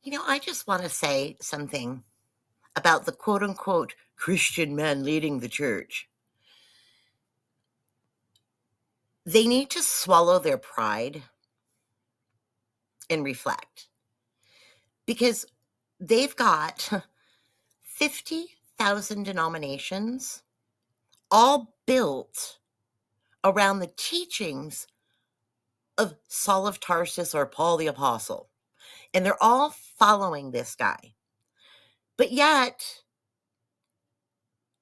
I just want to say something about the quote unquote Christian men leading the church. They need to swallow their pride and reflect because they've got 50,000 denominations all built around the teachings of Saul of Tarsus or Paul the Apostle. And they're all following this guy. But yet,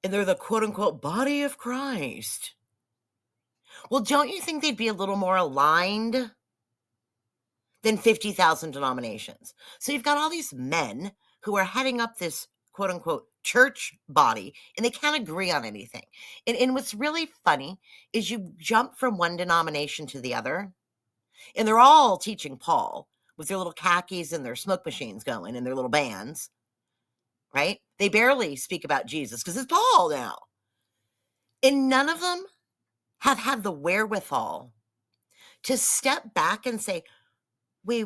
and they're the quote unquote body of Christ. Well, don't you think they'd be a little more aligned than 50,000 denominations? So you've got all these men who are heading up this quote unquote church body, and they can't agree on anything. And what's really funny is you jump from one denomination to the other, and they're all teaching Paul with their little khakis and their smoke machines going and their little bands, right? They barely speak about Jesus because it's Paul now. And none of them have had the wherewithal to step back and say, wait.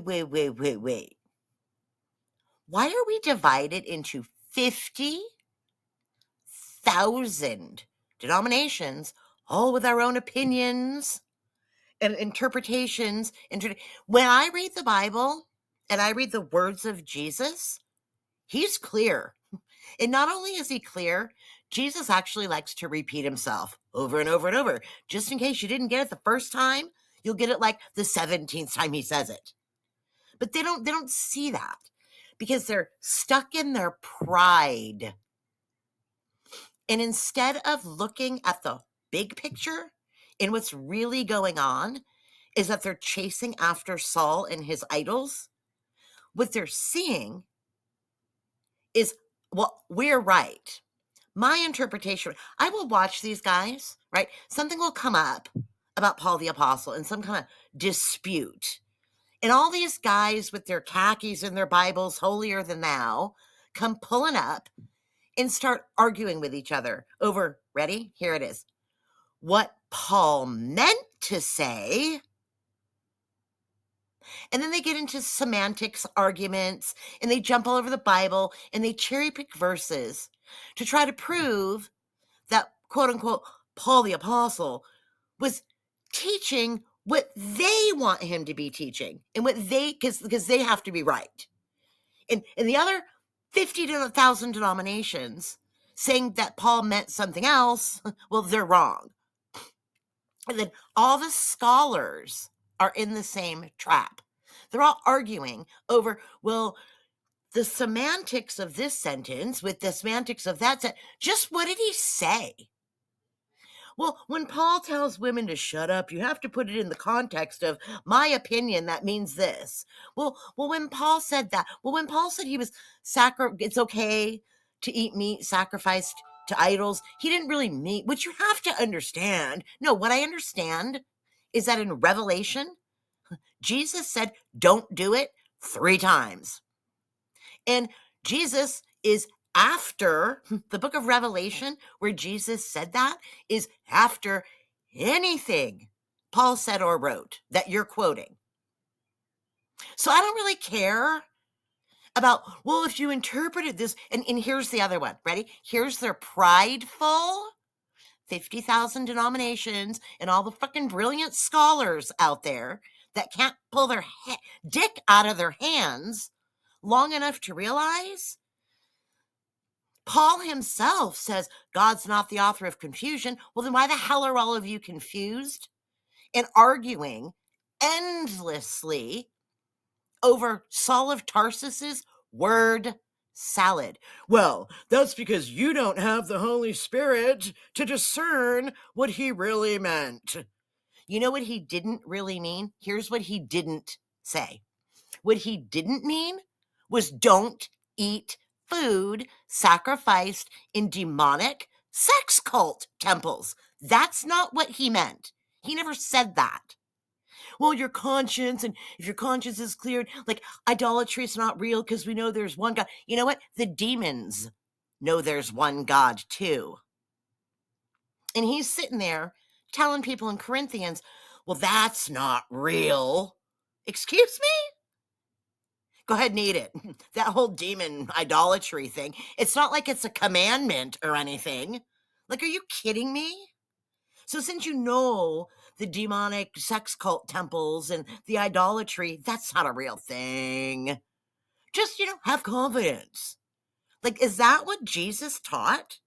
Why are we divided into 50,000 denominations, all with our own opinions and interpretations? When I read the Bible and I read the words of Jesus, he's clear. And not only is he clear, Jesus actually likes to repeat himself over and over and over. Just in case you didn't get it the first time, you'll get it like the 17th time he says it. But they don't see that because they're stuck in their pride. And instead of looking at the big picture and what's really going on is that they're chasing after Saul and his idols. What they're seeing is, well, we're right. My interpretation, I will watch these guys, right? Something will come up about Paul the Apostle and some kind of dispute. And all these guys with their khakis and their Bibles, holier than thou, come pulling up and start arguing with each other over, ready? Here it is. What Paul meant to say. And then they get into semantics arguments and they jump all over the Bible and they cherry pick verses to try to prove that, quote unquote, Paul the Apostle was teaching what they want him to be teaching and what because they have to be right. And the other 50,000 denominations saying that Paul meant something else, well, they're wrong. And then all the scholars are in the same trap. They're all arguing over, well, the semantics of this sentence with the semantics of that sentence. Just what did he say? Well, when Paul tells women to shut up, you have to put it in the context of my opinion. That means this. Well, when Paul said that, when Paul said he was it's okay to eat meat sacrificed to idols, he didn't really mean what you have to understand. No, what I understand is that in Revelation, Jesus said, don't do it 3 times. And Jesus is after the book of Revelation, where Jesus said that, is after anything Paul said or wrote that you're quoting. So I don't really care about, well, if you interpreted this, and here's the other one. Ready? Here's their prideful 50,000 denominations and all the fucking brilliant scholars out there that can't pull their dick out of their hands long enough to realize Paul himself says God's not the author of confusion. Well, then why the hell are all of you confused and arguing endlessly over Saul of Tarsus's word salad? Well, that's because you don't have the Holy Spirit to discern what he really meant. You know what he didn't really mean? Here's what he didn't say. What he didn't mean was don't eat food sacrificed in demonic sex cult temples. That's not what he meant. He never said that. Well, your conscience, and if your conscience is cleared, like idolatry is not real because we know there's one God. You know what? The demons know there's one God too. And he's sitting there telling people in Corinthians, well, that's not real. Excuse me? Go ahead and eat it. That whole demon idolatry thing, it's not like it's a commandment or anything. Like, are you kidding me? So since you know the demonic sex cult temples and the idolatry, that's not a real thing. Just, have confidence. Like, is that what Jesus taught?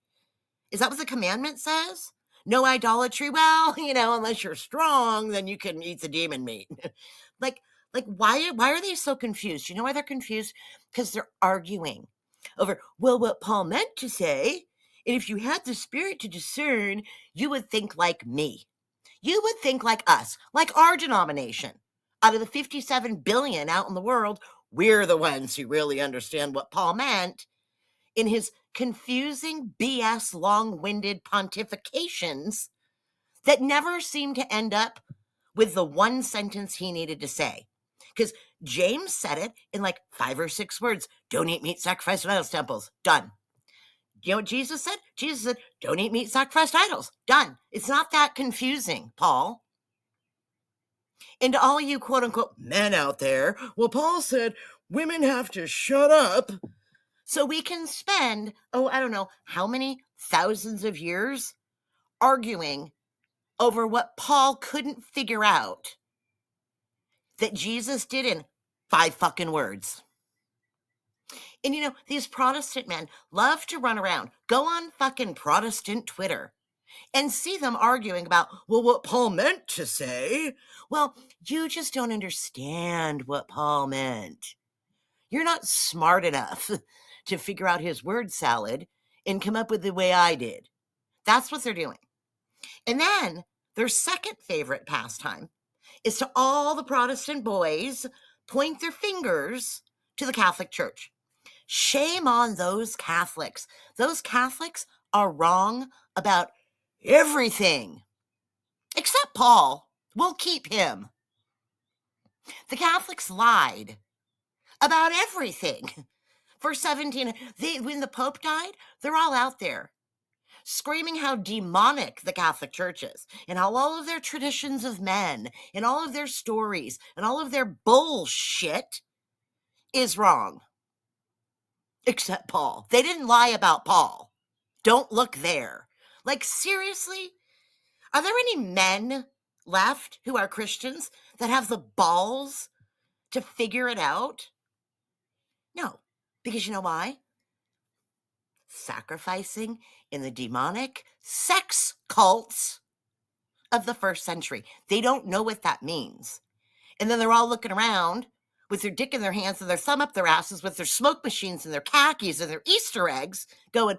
Is that what the commandment says? No idolatry? Well, unless you're strong, then you can eat the demon meat. like, why are they so confused? You know why they're confused? Because they're arguing over, well, what Paul meant to say, and if you had the Spirit to discern, you would think like me. You would think like us, like our denomination. Out of the 57 billion out in the world, we're the ones who really understand what Paul meant in his confusing BS long-winded pontifications that never seemed to end up with the one sentence he needed to say. Because James said it in like 5 or 6 words. Don't eat meat sacrificed to idols temples. Done. You know what Jesus said? Jesus said, don't eat meat sacrificed to idols. Done. It's not that confusing, Paul. And to all you quote unquote men out there, well, Paul said women have to shut up so we can spend, I don't know how many thousands of years arguing over what Paul couldn't figure out that Jesus did in 5 fucking words. And these Protestant men love to run around, go on fucking Protestant Twitter and see them arguing about, well, what Paul meant to say. Well, you just don't understand what Paul meant. You're not smart enough to figure out his word salad and come up with the way I did. That's what they're doing. And then their second favorite pastime is to all the Protestant boys point their fingers to the Catholic Church. Shame on those Catholics. Those Catholics are wrong about everything. Except Paul. We'll keep him. The Catholics lied about everything for 17. When the Pope died, they're all out there screaming how demonic the Catholic Church is and how all of their traditions of men and all of their stories and all of their bullshit is wrong. Except Paul. They didn't lie about Paul. Don't look there. Like, seriously? Are there any men left who are Christians that have the balls to figure it out? No. Because you know why? Sacrificing in the demonic sex cults of the first century. They don't know what that means. And then they're all looking around with their dick in their hands and their thumb up their asses with their smoke machines and their khakis and their Easter eggs going,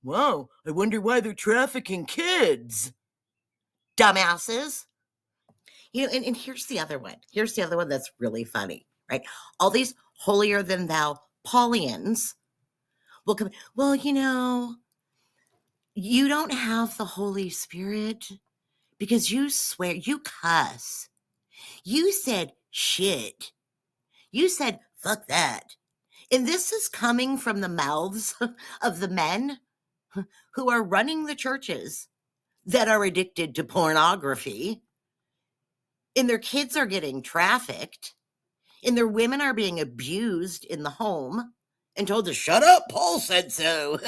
whoa, I wonder why they're trafficking kids. Dumbasses. And here's the other one. Here's the other one that's really funny, right? All these holier than thou Paulians will come, well, you don't have the Holy Spirit because you swear, you cuss. You said shit. You said fuck that. And this is coming from the mouths of the men who are running the churches that are addicted to pornography. And their kids are getting trafficked. And their women are being abused in the home and told to shut up. Paul said so.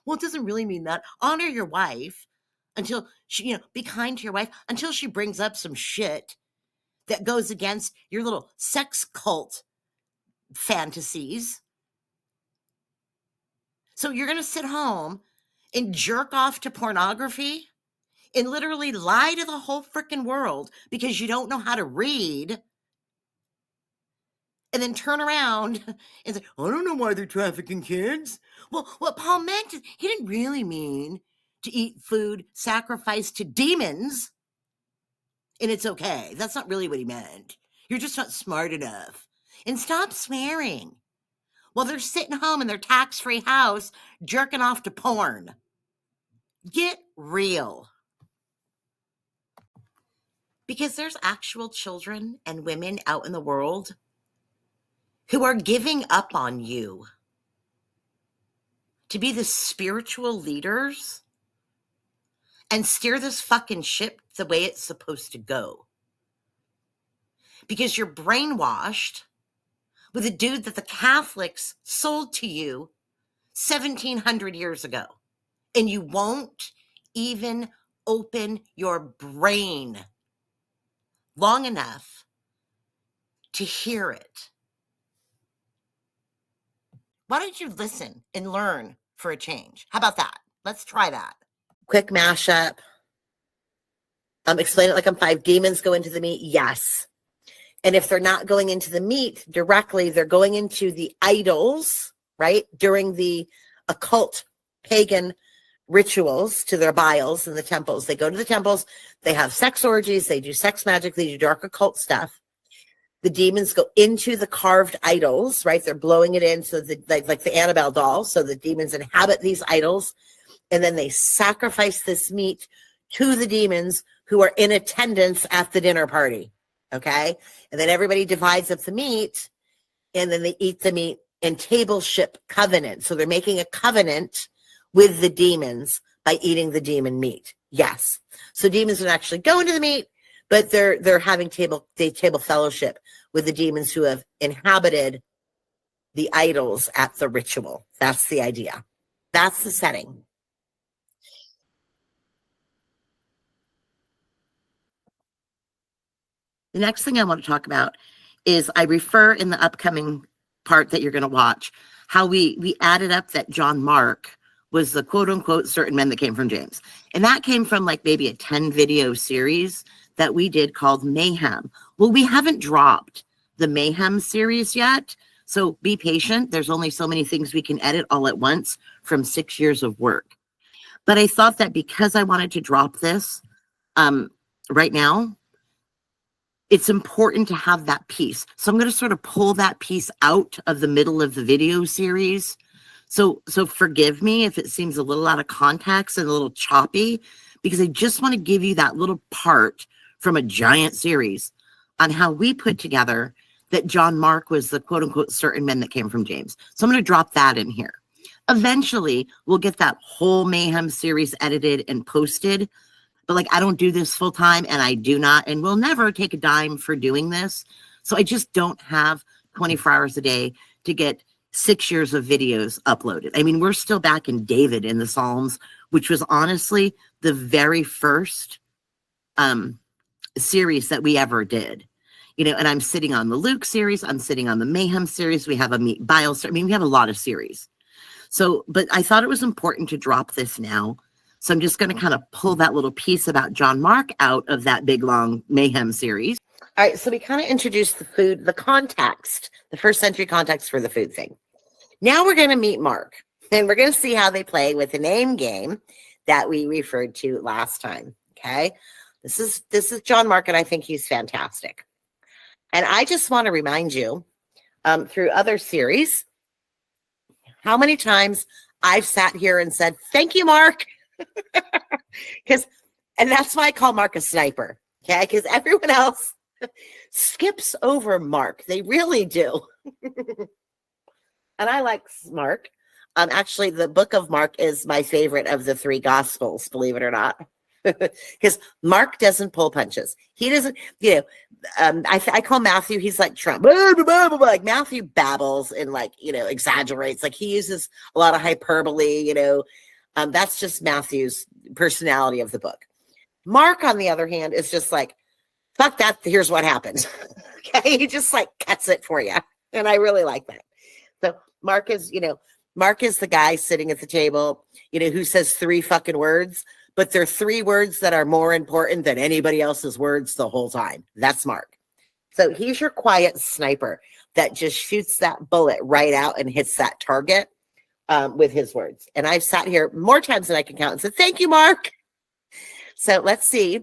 Well, it doesn't really mean that. Honor your wife until she, be kind to your wife until she brings up some shit that goes against your little sex cult fantasies. So you're going to sit home and jerk off to pornography and literally lie to the whole freaking world because you don't know how to read, and then turn around and say, I don't know why they're trafficking kids. Well, what Paul meant is he didn't really mean to eat food sacrificed to demons, and it's okay. That's not really what he meant. You're just not smart enough. And stop swearing while they're sitting home in their tax-free house jerking off to porn. Get real. Because there's actual children and women out in the world who are giving up on you to be the spiritual leaders and steer this fucking ship the way it's supposed to go. Because you're brainwashed with a dude that the Catholics sold to you 1700 years ago, and you won't even open your brain long enough to hear it. Why don't you listen and learn for a change? How about that? Let's try that. Quick mashup. Explain it like I'm 5. Demons go into the meat. Yes. And if they're not going into the meat directly, they're going into the idols, right? During the occult pagan rituals to their biles in the temples. They go to the temples, they have sex orgies, they do sex magic, they do dark occult stuff. The demons go into the carved idols, right? They're blowing it in so that like the Annabelle doll. So the demons inhabit these idols, and then they sacrifice this meat to the demons who are in attendance at the dinner party. Okay. And then everybody divides up the meat, and then they eat the meat in tableship covenant. So they're making a covenant with the demons by eating the demon meat. Yes. So demons don't actually go into the meat, but they're having table fellowship with the demons who have inhabited the idols at the ritual. That's the idea. That's the setting. The next thing I want to talk about is I refer in the upcoming part that you're going to watch how we added up that John Mark was the quote unquote certain men that came from James. And that came from like maybe a 10 video series that we did called Mayhem. Well, we haven't dropped the Mayhem series yet. So be patient. There's only so many things we can edit all at once from 6 years of work. But I thought that because I wanted to drop this right now, it's important to have that piece. So I'm going to sort of pull that piece out of the middle of the video series. So forgive me if it seems a little out of context and a little choppy, because I just want to give you that little part from a giant series on how we put together that John Mark was the quote unquote certain men that came from James. So I'm going to drop that in here. Eventually, we'll get that whole Mayhem series edited and posted. But like, I don't do this full time, and I do not, and will never take a dime for doing this. So I just don't have 24 hours a day to get 6 years of videos uploaded. I mean, we're still back in David in the Psalms, which was honestly the very first series that we ever did. You know, and I'm sitting on the Luke series. I'm sitting on the Mayhem series. We have a meat bile series. I mean, we have a lot of series. So, but I thought it was important to drop this now. So I'm just going to kind of pull that little piece about John Mark out of that big, long Mayhem series. All right, so we kind of introduced the food, the context, the first century context for the food thing. Now we're going to meet Mark, and we're going to see how they play with the name game that we referred to last time, okay? This is John Mark, and I think he's fantastic. And I just want to remind you, through other series, how many times I've sat here and said, thank you, Mark. And that's why I call Mark a sniper, okay? Because everyone else skips over Mark. They really do. And I like Mark. Actually, the book of Mark is my favorite of the 3 gospels, believe it or not. Because Mark doesn't pull punches. He doesn't, you know, I call Matthew, he's like Trump. Like Matthew babbles and like, you know, exaggerates. Like he uses a lot of hyperbole, you know. That's just Matthew's personality of the book. Mark, on the other hand, is just like, fuck that, here's what happens. Okay, he just like cuts it for you. And I really like that. So Mark is, you know, Mark is the guy sitting at the table, you know, who says 3 fucking words, but they're 3 words that are more important than anybody else's words the whole time. That's Mark. So he's your quiet sniper that just shoots that bullet right out and hits that target. With his words. And I've sat here more times than I can count and said, thank you, Mark. So let's see.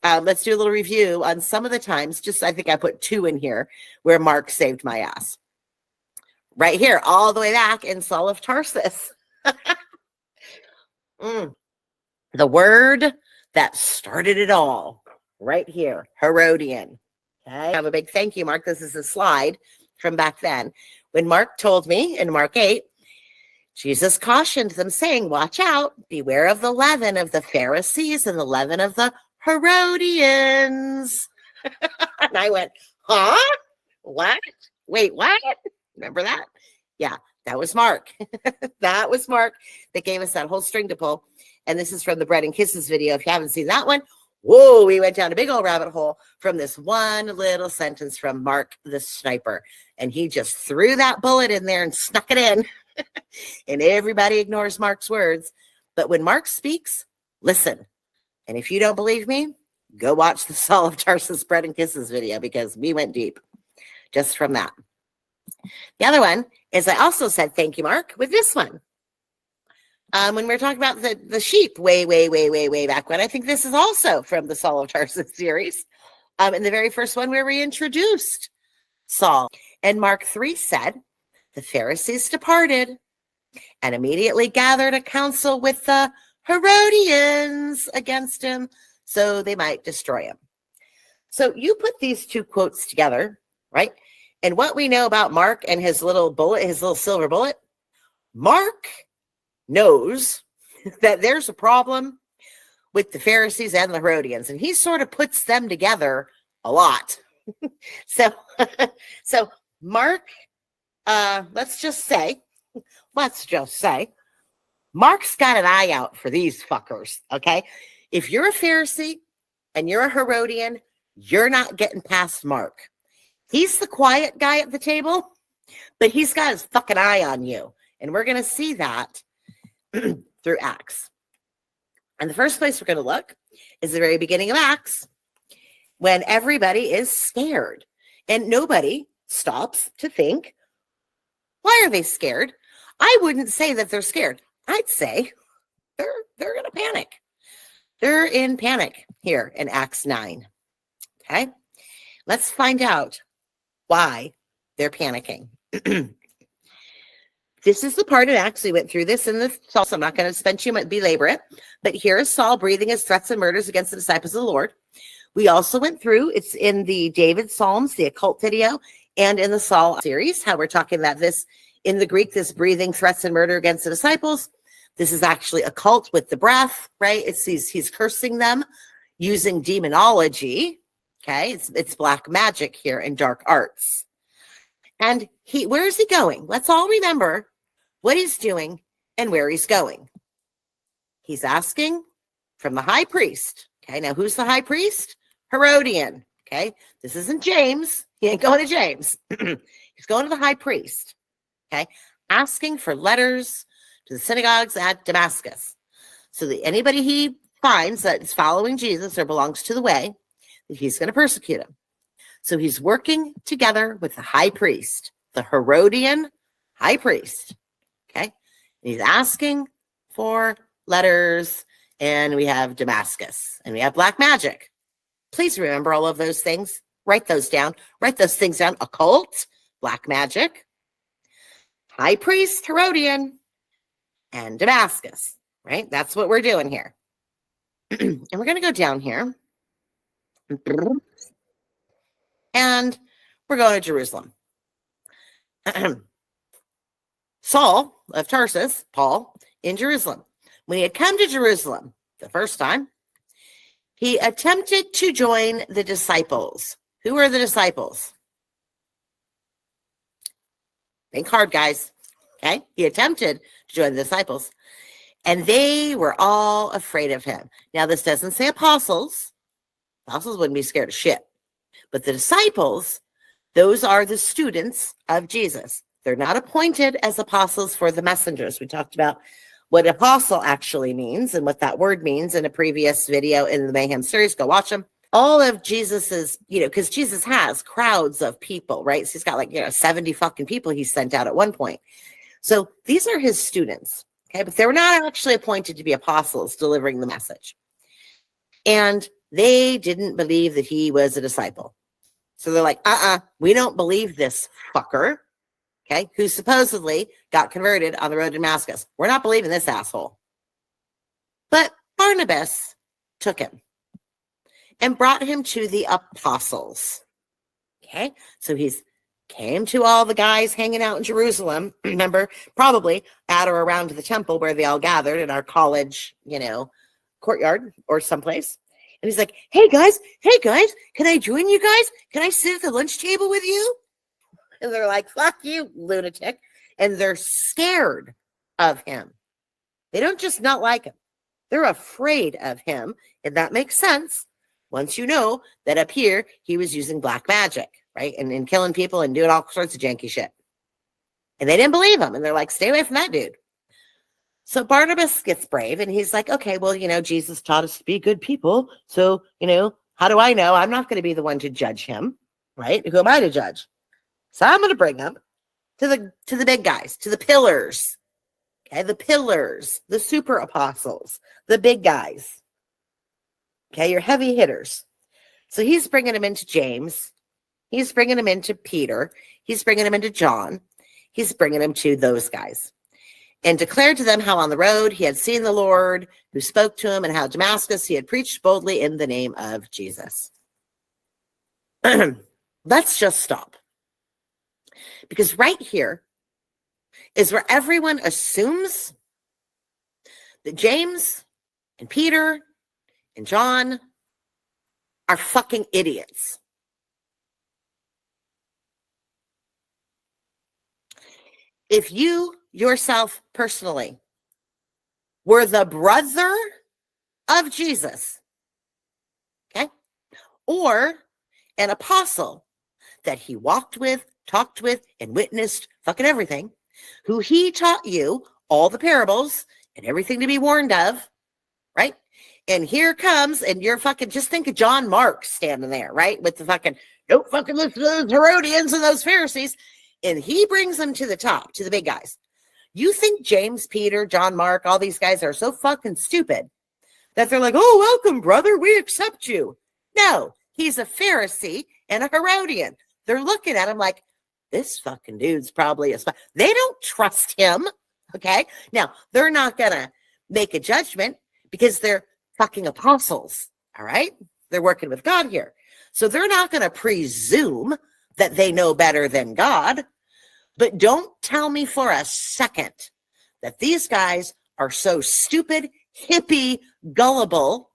Let's do a little review on some of the times. Just, I think I put 2 in here where Mark saved my ass. Right here, all the way back in Saul of Tarsus. The word that started it all. Right here, Herodian. Okay. Have a big thank you, Mark. This is a slide from back then. When Mark told me in Mark 8, Jesus cautioned them, saying, watch out, beware of the leaven of the Pharisees and the leaven of the Herodians. And I went, huh? What? Wait, what? Remember that? Yeah, that was Mark. That was Mark that gave us that whole string to pull. And this is from the Bread and Kisses video. If you haven't seen that one, whoa, we went down a big old rabbit hole from this one little sentence from Mark the Sniper. And he just threw that bullet in there and snuck it in. And everybody ignores Mark's words. But when Mark speaks, listen. And if you don't believe me, go watch the Saul of Tarsus Bread and Kisses video, because we went deep just from that. The other one is, I also said thank you, Mark, with this one. When we were talking about the sheep way back when, I think this is also from the Saul of Tarsus series. In the very first one where we introduced Saul. And Mark 3 said, the Pharisees departed and immediately gathered a council with the Herodians against him, so they might destroy him. So you put these two quotes together, right? And what we know about Mark and his little bullet, his little silver bullet, Mark knows that there's a problem with the Pharisees and the Herodians, and he sort of puts them together a lot. So Mark, let's just say, Mark's got an eye out for these fuckers, okay? If you're a Pharisee and you're a Herodian, you're not getting past Mark. He's the quiet guy at the table, but he's got his fucking eye on you. And we're going to see that through Acts. And the first place we're going to look is the very beginning of Acts, when everybody is scared and nobody stops to think, why are they scared? I wouldn't say that they're scared. I'd say they're going to panic. They're in panic here in Acts 9. Okay, let's find out why they're panicking. This is the part of Acts, we went through this in the Saul, so I'm not going to spend too much, belabor it. But here is Saul breathing his threats and murders against the disciples of the Lord. We also went through, it's in the David Psalms, the occult video, and in the Saul series, how we're talking about this in the Greek, this breathing threats and murder against the disciples. This is actually a cult with the breath, right? He's cursing them using demonology. Okay, it's black magic here and dark arts. And where is he going? Let's all remember what he's doing and where he's going. He's asking from the high priest. Okay, now who's the high priest? Herodian. Okay, this isn't James. He ain't going to James. He's going to the high priest. Okay, asking for letters to the synagogues at Damascus, so that anybody he finds that is following Jesus or belongs to the way, that he's going to persecute him. So he's working together with the high priest, the Herodian high priest. Okay, and he's asking for letters, and we have Damascus, and we have black magic. Please remember all of those things. Write those down. Write those things down. Occult, black magic, high priest, Herodian, and Damascus, right? That's what we're doing here. And we're going to go down here. And we're going to Jerusalem. Saul of Tarsus, Paul, in Jerusalem. When he had come to Jerusalem the first time, he attempted to join the disciples. Who are the disciples? Think hard, guys. Okay? He attempted to join the disciples, and they were all afraid of him. Now, this doesn't say apostles. Apostles wouldn't be scared of shit. But the disciples, those are the students of Jesus. They're not appointed as apostles for the messengers. We talked about what apostle actually means and what that word means in a previous video in the Mayhem series. Go watch them. All of Jesus's, because Jesus has crowds of people, right? So he's got 70 fucking people he sent out at one point. So these are his students, okay? But they were not actually appointed to be apostles delivering the message. And they didn't believe that he was a disciple. So they're like, we don't believe this fucker, okay, who supposedly got converted on the road to Damascus. We're not believing this asshole. But Barnabas took him and brought him to the apostles. Okay, so he's came to all the guys hanging out in Jerusalem, remember, probably at or around the temple where they all gathered in our college, courtyard or someplace. And he's like, hey guys, can I join you guys? Can I sit at the lunch table with you? And they're like, fuck you, lunatic. And they're scared of him. They don't just not like him. They're afraid of him. And that makes sense once you know that up here, he was using black magic, right? And killing people and doing all sorts of janky shit. And they didn't believe him. And they're like, stay away from that dude. So Barnabas gets brave and he's like, okay, well, Jesus taught us to be good people. So, how do I know? I'm not going to be the one to judge him, right? Who am I to judge? So I'm going to bring him to the big guys, to the pillars. Okay, the pillars, the super apostles, the big guys. Okay, your heavy hitters. So he's bringing him into James. He's bringing him into Peter. He's bringing him into John. He's bringing him to those guys. And declared to them how on the road he had seen the Lord who spoke to him, and how Damascus he had preached boldly in the name of Jesus. Let's just stop. Because right here is where everyone assumes that James and Peter and John are fucking idiots. If you yourself personally were the brother of Jesus, okay, or an apostle that he walked with, talked with, and witnessed fucking everything, who he taught you all the parables and everything to be warned of, right? And here comes, and you're fucking, just think of John Mark standing there, right? With the fucking, don't fucking listen to those Herodians and those Pharisees. And he brings them to the top, to the big guys. You think James, Peter, John Mark, all these guys are so fucking stupid that they're like, oh, welcome, brother, we accept you. No, he's a Pharisee and a Herodian. They're looking at him like, this fucking dude's probably a spy. They don't trust him, okay? Now, they're not going to make a judgment because they're fucking apostles, all right? They're working with God here. So they're not going to presume that they know better than God. But don't tell me for a second that these guys are so stupid, hippie, gullible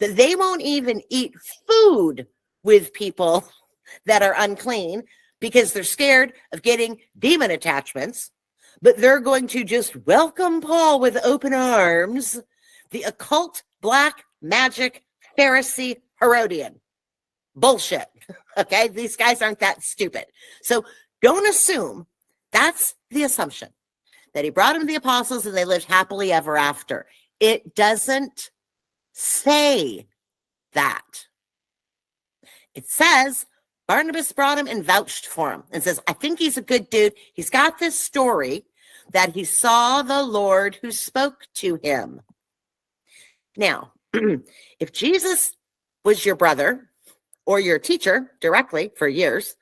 that they won't even eat food with people that are unclean because they're scared of getting demon attachments, but they're going to just welcome Paul with open arms, the occult, black, magic, Pharisee, Herodian. Bullshit. Okay? These guys aren't that stupid. So don't assume, that's the assumption, that he brought him the apostles and they lived happily ever after. It doesn't say that. It says Barnabas brought him and vouched for him and says, I think he's a good dude. He's got this story that he saw the Lord who spoke to him. Now, if Jesus was your brother or your teacher directly for years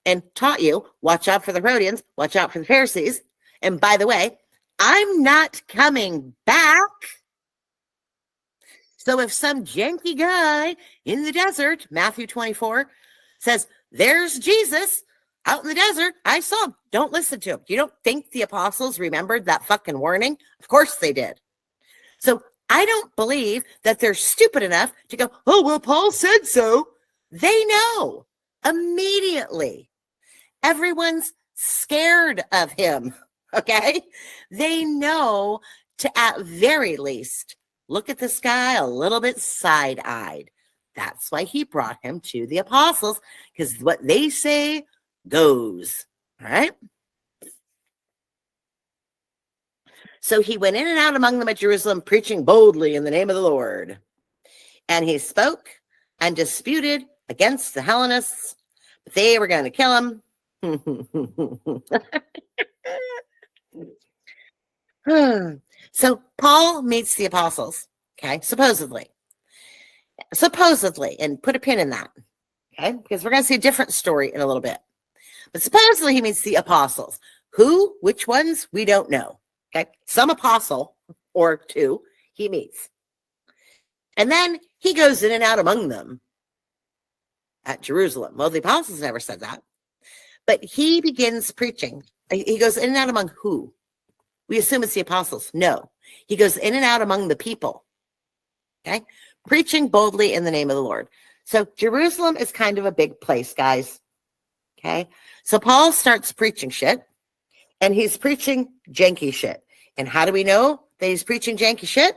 and taught you, watch out for the Herodians, watch out for the Pharisees, and by the way, I'm not coming back. So if some janky guy in the desert, Matthew 24, says, there's Jesus out in the desert, I saw him, don't listen to him. You don't think the apostles remembered that fucking warning? Of course they did. So I don't believe that they're stupid enough to go, oh, well, Paul said so. They know immediately. Everyone's scared of him, okay? They know to, at very least, look at this guy a little bit side-eyed. That's why he brought him to the apostles, because what they say goes, all right? So he went in and out among them at Jerusalem, preaching boldly in the name of the Lord. And he spoke and disputed against the Hellenists, but they were going to kill him. So Paul meets the apostles, okay, supposedly, and put a pin in that, okay, because we're going to see a different story in a little bit. But supposedly he meets the apostles. Who, which ones, we don't know, okay? Some apostle or two he meets. And then he goes in and out among them at Jerusalem. Well, the apostles never said that. But he begins preaching. He goes in and out among who? We assume it's the apostles. No. He goes in and out among the people. Okay? Preaching boldly in the name of the Lord. So Jerusalem is kind of a big place, guys. Okay. So Paul starts preaching shit, and he's preaching janky shit. And how do we know that he's preaching janky shit?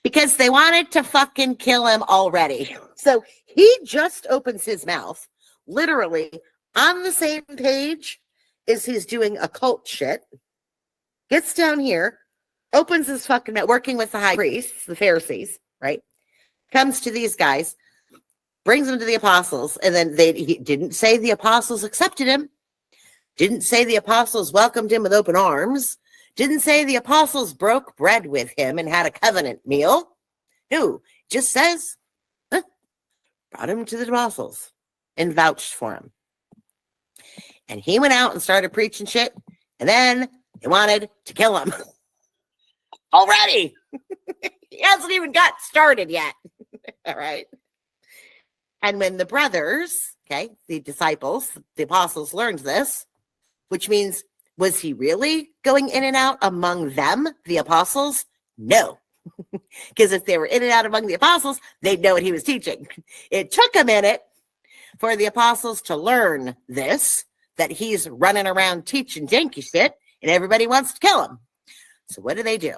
Because they wanted to fucking kill him already. So he just opens his mouth, literally on the same page as he's doing occult shit, gets down here, opens his fucking mouth, working with the high priests, the Pharisees, right? Comes to these guys, brings them to the apostles, and then he didn't say the apostles accepted him, didn't say the apostles welcomed him with open arms, didn't say the apostles broke bread with him and had a covenant meal. No, just says, brought him to the apostles and vouched for him. And he went out and started preaching shit, and then they wanted to kill him. Already. He hasn't even got started yet. All right. And when the brothers, okay, the disciples, the apostles learned this, which means, was he really going in and out among them, the apostles? No. Because if they were in and out among the apostles, they'd know what he was teaching. It took a minute for the apostles to learn this, that he's running around teaching janky shit, and everybody wants to kill him. So what do?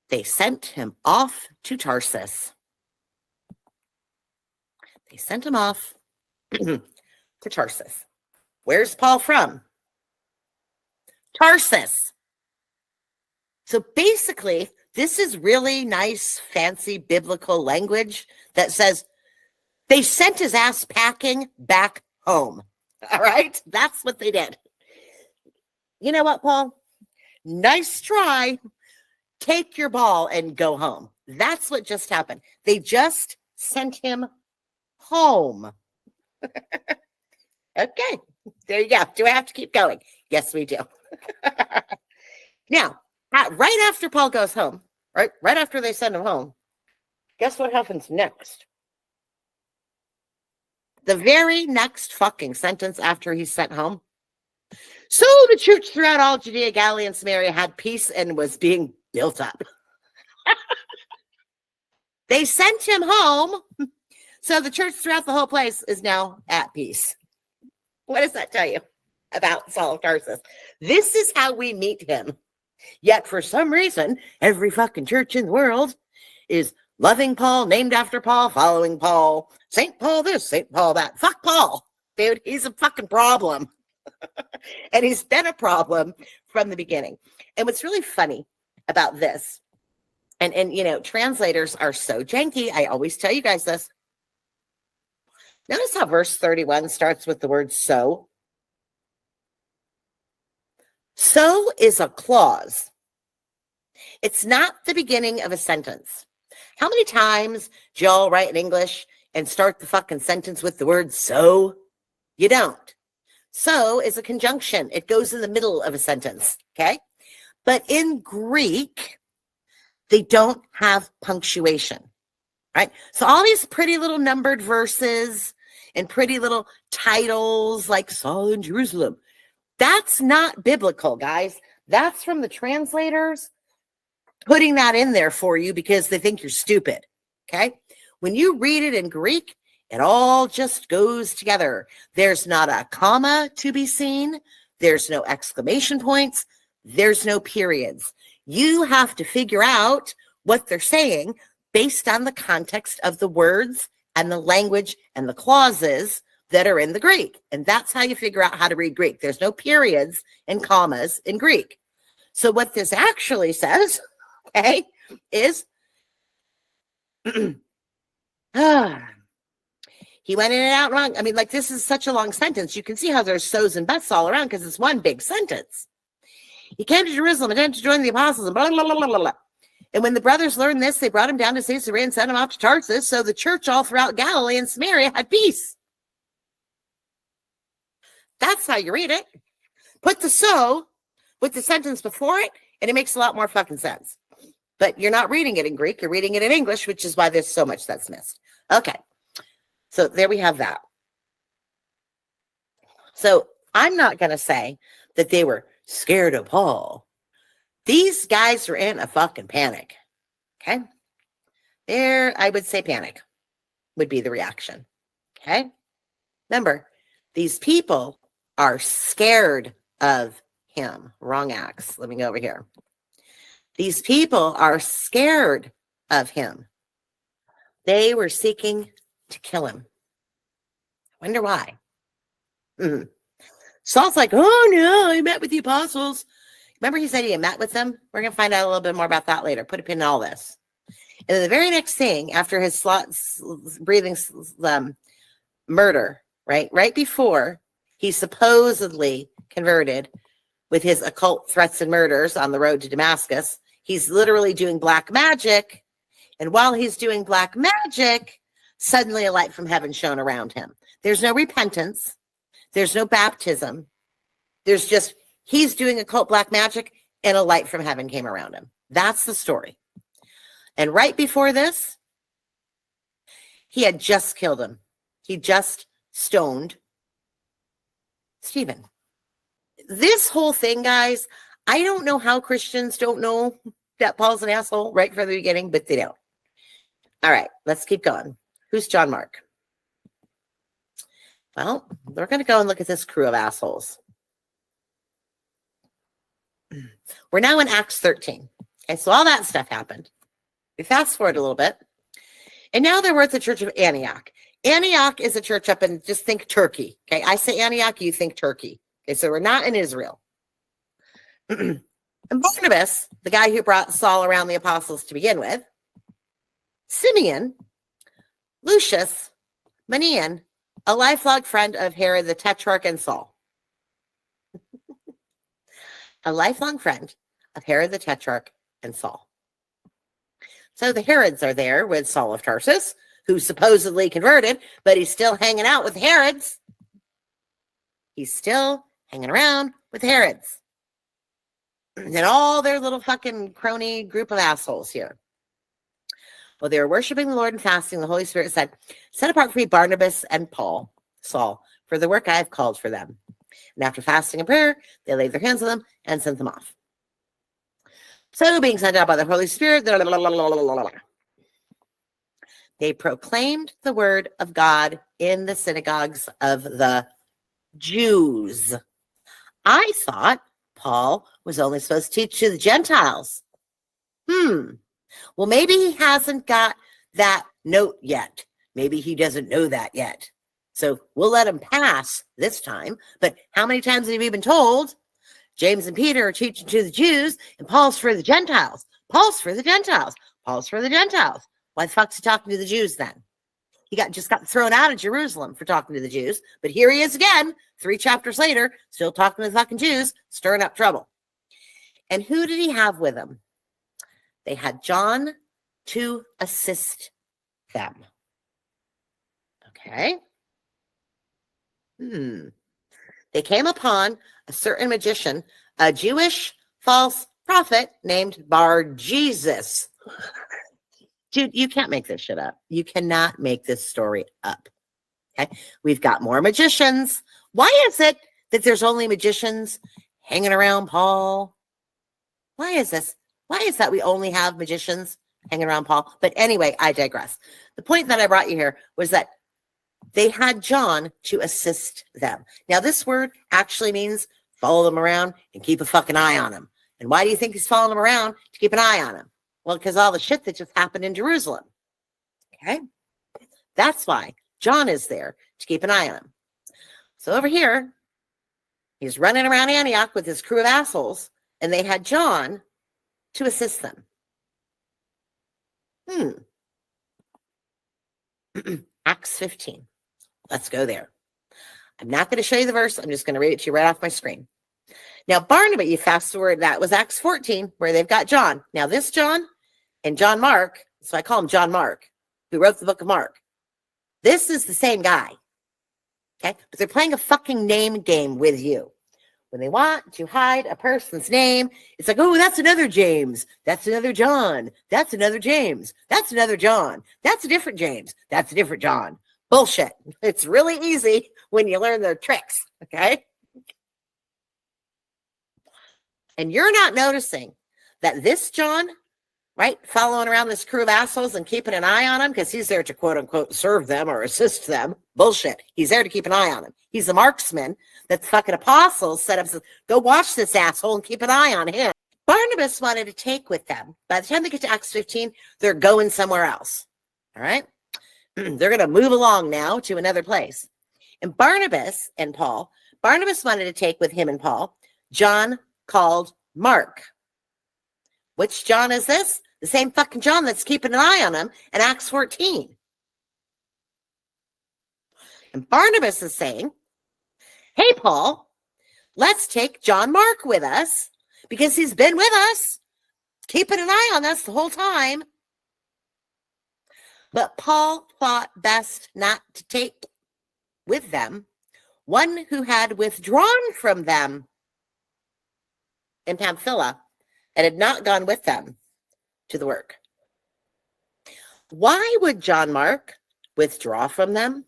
They sent him off to Tarsus. They sent him off to Tarsus. Where's Paul from? Tarsus. So basically, this is really nice, fancy biblical language that says they sent his ass packing back home. All right? That's what they did. You know what, Paul? Nice try. Take your ball and go home. That's what just happened. They just sent him home. Okay. There you go. Do I have to keep going? Yes, we do. Now, right after Paul goes home, right after they send him home, guess what happens next? The very next fucking sentence after he's sent home. So the church throughout all Judea, Galilee, and Samaria had peace and was being built up. They sent him home, so the church throughout the whole place is now at peace. What does that tell you about Saul of Tarsus? This is how we meet him. Yet for some reason, every fucking church in the world is loving Paul, named after Paul, following Paul, St. Paul this, St. Paul that. Fuck Paul, dude. He's a fucking problem. And he's been a problem from the beginning. And what's really funny about this, and you know, translators are so janky. I always tell you guys this. Notice how verse 31 starts with the word so. So is a clause. It's not the beginning of a sentence. How many times do y'all write in English and start the fucking sentence with the word so? You don't. So is a conjunction. It goes in the middle of a sentence, okay? But in Greek, they don't have punctuation, right? So all these pretty little numbered verses and pretty little titles like Saul in Jerusalem, that's not biblical, guys. That's from the translators putting that in there for you because they think you're stupid, okay? When you read it in Greek, it all just goes together. There's not a comma to be seen. There's no exclamation points. There's no periods. You have to figure out what they're saying based on the context of the words and the language and the clauses that are in the Greek. And that's how you figure out how to read Greek. There's no periods and commas in Greek. So what this actually says, okay, is he went in and out wrong. I mean, like, this is such a long sentence. You can see how there's so's and buts all around because it's one big sentence. He came to Jerusalem and to join the apostles and blah, blah, blah, blah, blah, blah. And when the brothers learned this, they brought him down to Caesarea and sent him off to Tarsus. So the church all throughout Galilee and Samaria had peace. That's how you read it. Put the so with the sentence before it, and it makes a lot more fucking sense. But you're not reading it in Greek. You're reading it in English, which is why there's so much that's missed. Okay. So there we have that. So I'm not going to say that they were scared of Paul. These guys were in a fucking panic. Okay? I would say panic would be the reaction. Okay? Remember, these people are scared of him. Wrong Acts. Let me go over here. These people are scared of him. They were seeking to kill him. I wonder why. Saul's like, oh no, I met with the apostles. Remember he said he had met with them? We're going to find out a little bit more about that later. Put a pin in all this. And then the very next thing, after his breathing murder, right before he supposedly converted with his occult threats and murders on the road to Damascus, he's literally doing black magic. And while he's doing black magic, suddenly a light from heaven shone around him. There's no repentance. There's no baptism. There's just, he's doing occult black magic and a light from heaven came around him. That's the story. And right before this, he had just killed him. He just stoned Stephen. This whole thing, guys, I don't know how Christians don't know that Paul's an asshole right from the beginning, but they don't. All right, let's keep going. Who's John Mark? Well, we're going to go and look at this crew of assholes. We're now in Acts 13. Okay, so all that stuff happened. We fast forward a little bit. And now they're at the church of Antioch. Antioch is a church up in, just think Turkey. Okay, I say Antioch, you think Turkey. Okay, so we're not in Israel. And Barnabas, the guy who brought Saul around the apostles to begin with, Simeon, Lucius, Manaen, a lifelong friend of Herod the Tetrarch and Saul. A lifelong friend of Herod the Tetrarch and Saul. So the Herods are there with Saul of Tarsus, who supposedly converted, but he's still hanging out with Herods. He's still hanging around with Herods. And all their little fucking crony group of assholes here. While they were worshiping the Lord and fasting, the Holy Spirit said, set apart for me Barnabas and Saul, for the work I have called for them. And after fasting and prayer, they laid their hands on them and sent them off. So being sent out by the Holy Spirit, they proclaimed the word of God in the synagogues of the Jews. I thought Paul was only supposed to teach to the Gentiles. Well, maybe he hasn't got that note yet. Maybe he doesn't know that yet. So we'll let him pass this time. But how many times have we been told James and Peter are teaching to the Jews and Paul's for the Gentiles? Paul's for the Gentiles. Paul's for the Gentiles. Why the fuck's he talking to the Jews then? He just got thrown out of Jerusalem for talking to the Jews. But here he is again, 3 chapters later, still talking to the fucking Jews, stirring up trouble. And who did he have with him? They had John to assist them. Okay. They came upon a certain magician, a Jewish false prophet named Bar-Jesus. Dude, you can't make this shit up. You cannot make this story up. Okay. We've got more magicians. Why is it that there's only magicians hanging around Paul? Why is this? Why is that we only have magicians hanging around Paul? But anyway, I digress. The point that I brought you here was that they had John to assist them. Now, this word actually means follow them around and keep a fucking eye on them. And why do you think he's following them around? To keep an eye on him. Well, because all the shit that just happened in Jerusalem. Okay? That's why John is there, to keep an eye on him. So over here, he's running around Antioch with his crew of assholes, and they had John to assist them. Acts 15. Let's go there. I'm not going to show you the verse. I'm just going to read it to you right off my screen. Now, Barnabas, you fast forward, that was Acts 14, where they've got John. Now, this John and John Mark, so I call him John Mark, who wrote the book of Mark. This is the same guy. Okay? But they're playing a fucking name game with you. When they want to hide a person's name, it's like, oh, that's another James. That's another John. That's another James. That's another John. That's a different James. That's a different John. Bullshit. It's really easy when you learn their tricks. Okay? And you're not noticing that this John right? Following around this crew of assholes and keeping an eye on him because he's there to quote unquote serve them or assist them. Bullshit. He's there to keep an eye on him. He's the marksman that the fucking apostles set up. Go watch this asshole and keep an eye on him. Barnabas wanted to take with them. By the time they get to Acts 15, they're going somewhere else. All right? They're going to move along now to another place. And Barnabas wanted to take with him and Paul John called Mark. Which John is this? The same fucking John that's keeping an eye on him in Acts 14. And Barnabas is saying, hey, Paul, let's take John Mark with us because he's been with us, keeping an eye on us the whole time. But Paul thought best not to take with them one who had withdrawn from them in Pamphylia and had not gone with them to the work. Why would John Mark withdraw from them?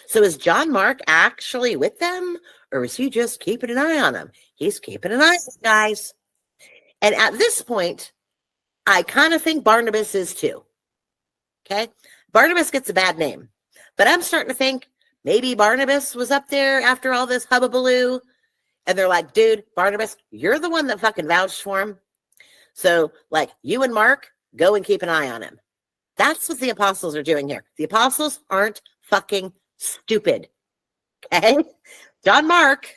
So is John Mark actually with them, or is he just keeping an eye on them? He's keeping an eye on them, guys. And at this point, I kind of think Barnabas is too. Okay? Barnabas gets a bad name. But I'm starting to think maybe Barnabas was up there after all this hubbubaloo, and they're like, dude, Barnabas, you're the one that fucking vouched for him. So, like, you and Mark, go and keep an eye on him. That's what the apostles are doing here. The apostles aren't fucking stupid. Okay? John Mark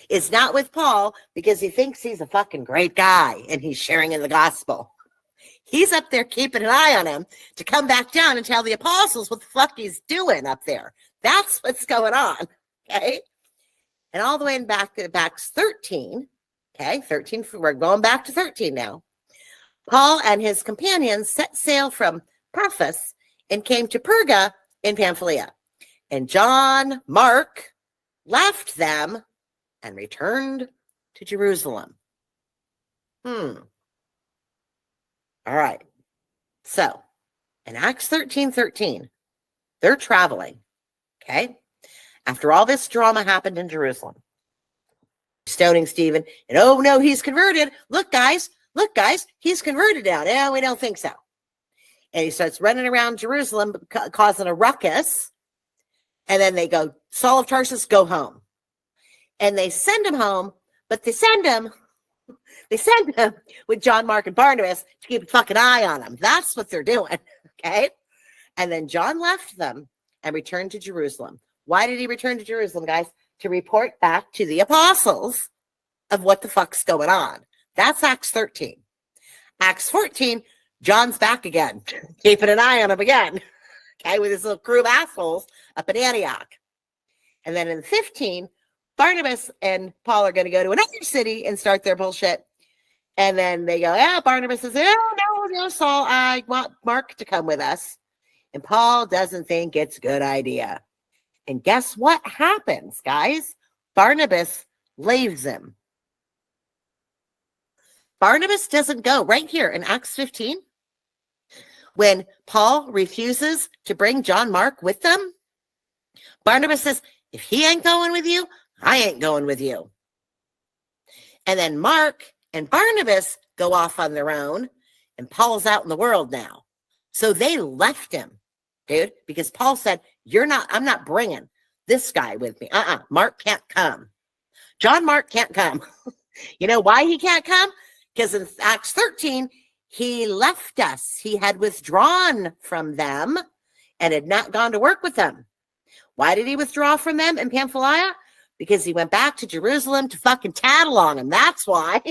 is not with Paul because he thinks he's a fucking great guy and he's sharing in the gospel. He's up there keeping an eye on him to come back down and tell the apostles what the fuck he's doing up there. That's what's going on. Okay? And all the way back to Acts 13. Okay? 13. We're going back to 13 now. Paul and his companions set sail from Paphos and came to Perga in Pamphylia. And John Mark left them and returned to Jerusalem. All right. So, in Acts 13:13, they're traveling. Okay? After all this drama happened in Jerusalem. Stoning Stephen. And oh no, he's converted. Look, guys, he's converted now. Yeah, we don't think so. And he starts running around Jerusalem, causing a ruckus. And then they go, Saul of Tarsus, go home. And they send him home, but they send him with John Mark and Barnabas to keep a fucking eye on him. That's what they're doing, okay? And then John left them and returned to Jerusalem. Why did he return to Jerusalem, guys? To report back to the apostles of what the fuck's going on. That's Acts 13. Acts 14, John's back again, keeping an eye on him again, okay, with his little crew of assholes up in Antioch. And then in 15, Barnabas and Paul are going to go to another city and start their bullshit. And then they go, yeah, Barnabas says, no, Saul, I want Mark to come with us. And Paul doesn't think it's a good idea. And guess what happens, guys? Barnabas leaves him. Barnabas doesn't go. Right here in Acts 15, when Paul refuses to bring John Mark with them, Barnabas says, if he ain't going with you, I ain't going with you. And then Mark and Barnabas go off on their own, and Paul's out in the world now. So they left him, dude, because Paul said, I'm not bringing this guy with me. Mark can't come. John Mark can't come. You know why he can't come? Because in Acts 13, he left us. He had withdrawn from them and had not gone to work with them. Why did he withdraw from them in Pamphylia? Because he went back to Jerusalem to fucking tattle on him. That's why.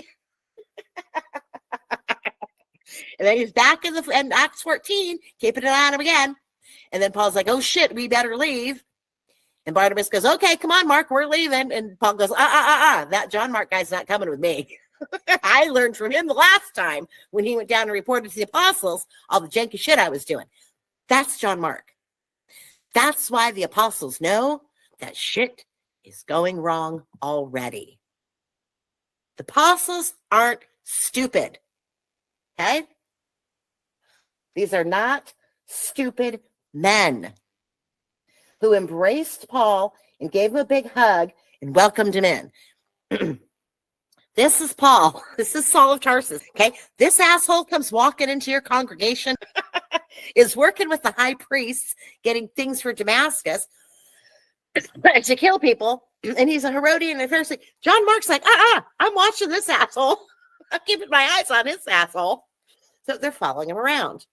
And then he's back in Acts 14, keeping an eye on him again. And then Paul's like, oh shit, we better leave. And Barnabas goes, okay, come on, Mark, we're leaving. And Paul goes, that John Mark guy's not coming with me. I learned from him the last time when he went down and reported to the apostles all the janky shit I was doing. That's John Mark. That's why the apostles know that shit is going wrong already. The apostles aren't stupid. Okay? These are not stupid men who embraced Paul and gave him a big hug and welcomed him in. This is Paul. This is Saul of Tarsus. Okay. This asshole comes walking into your congregation, is working with the high priests, getting things for Damascus to kill people. And he's a Herodian and a Pharisee. John Mark's like, I'm watching this asshole. I'm keeping my eyes on this asshole. So they're following him around.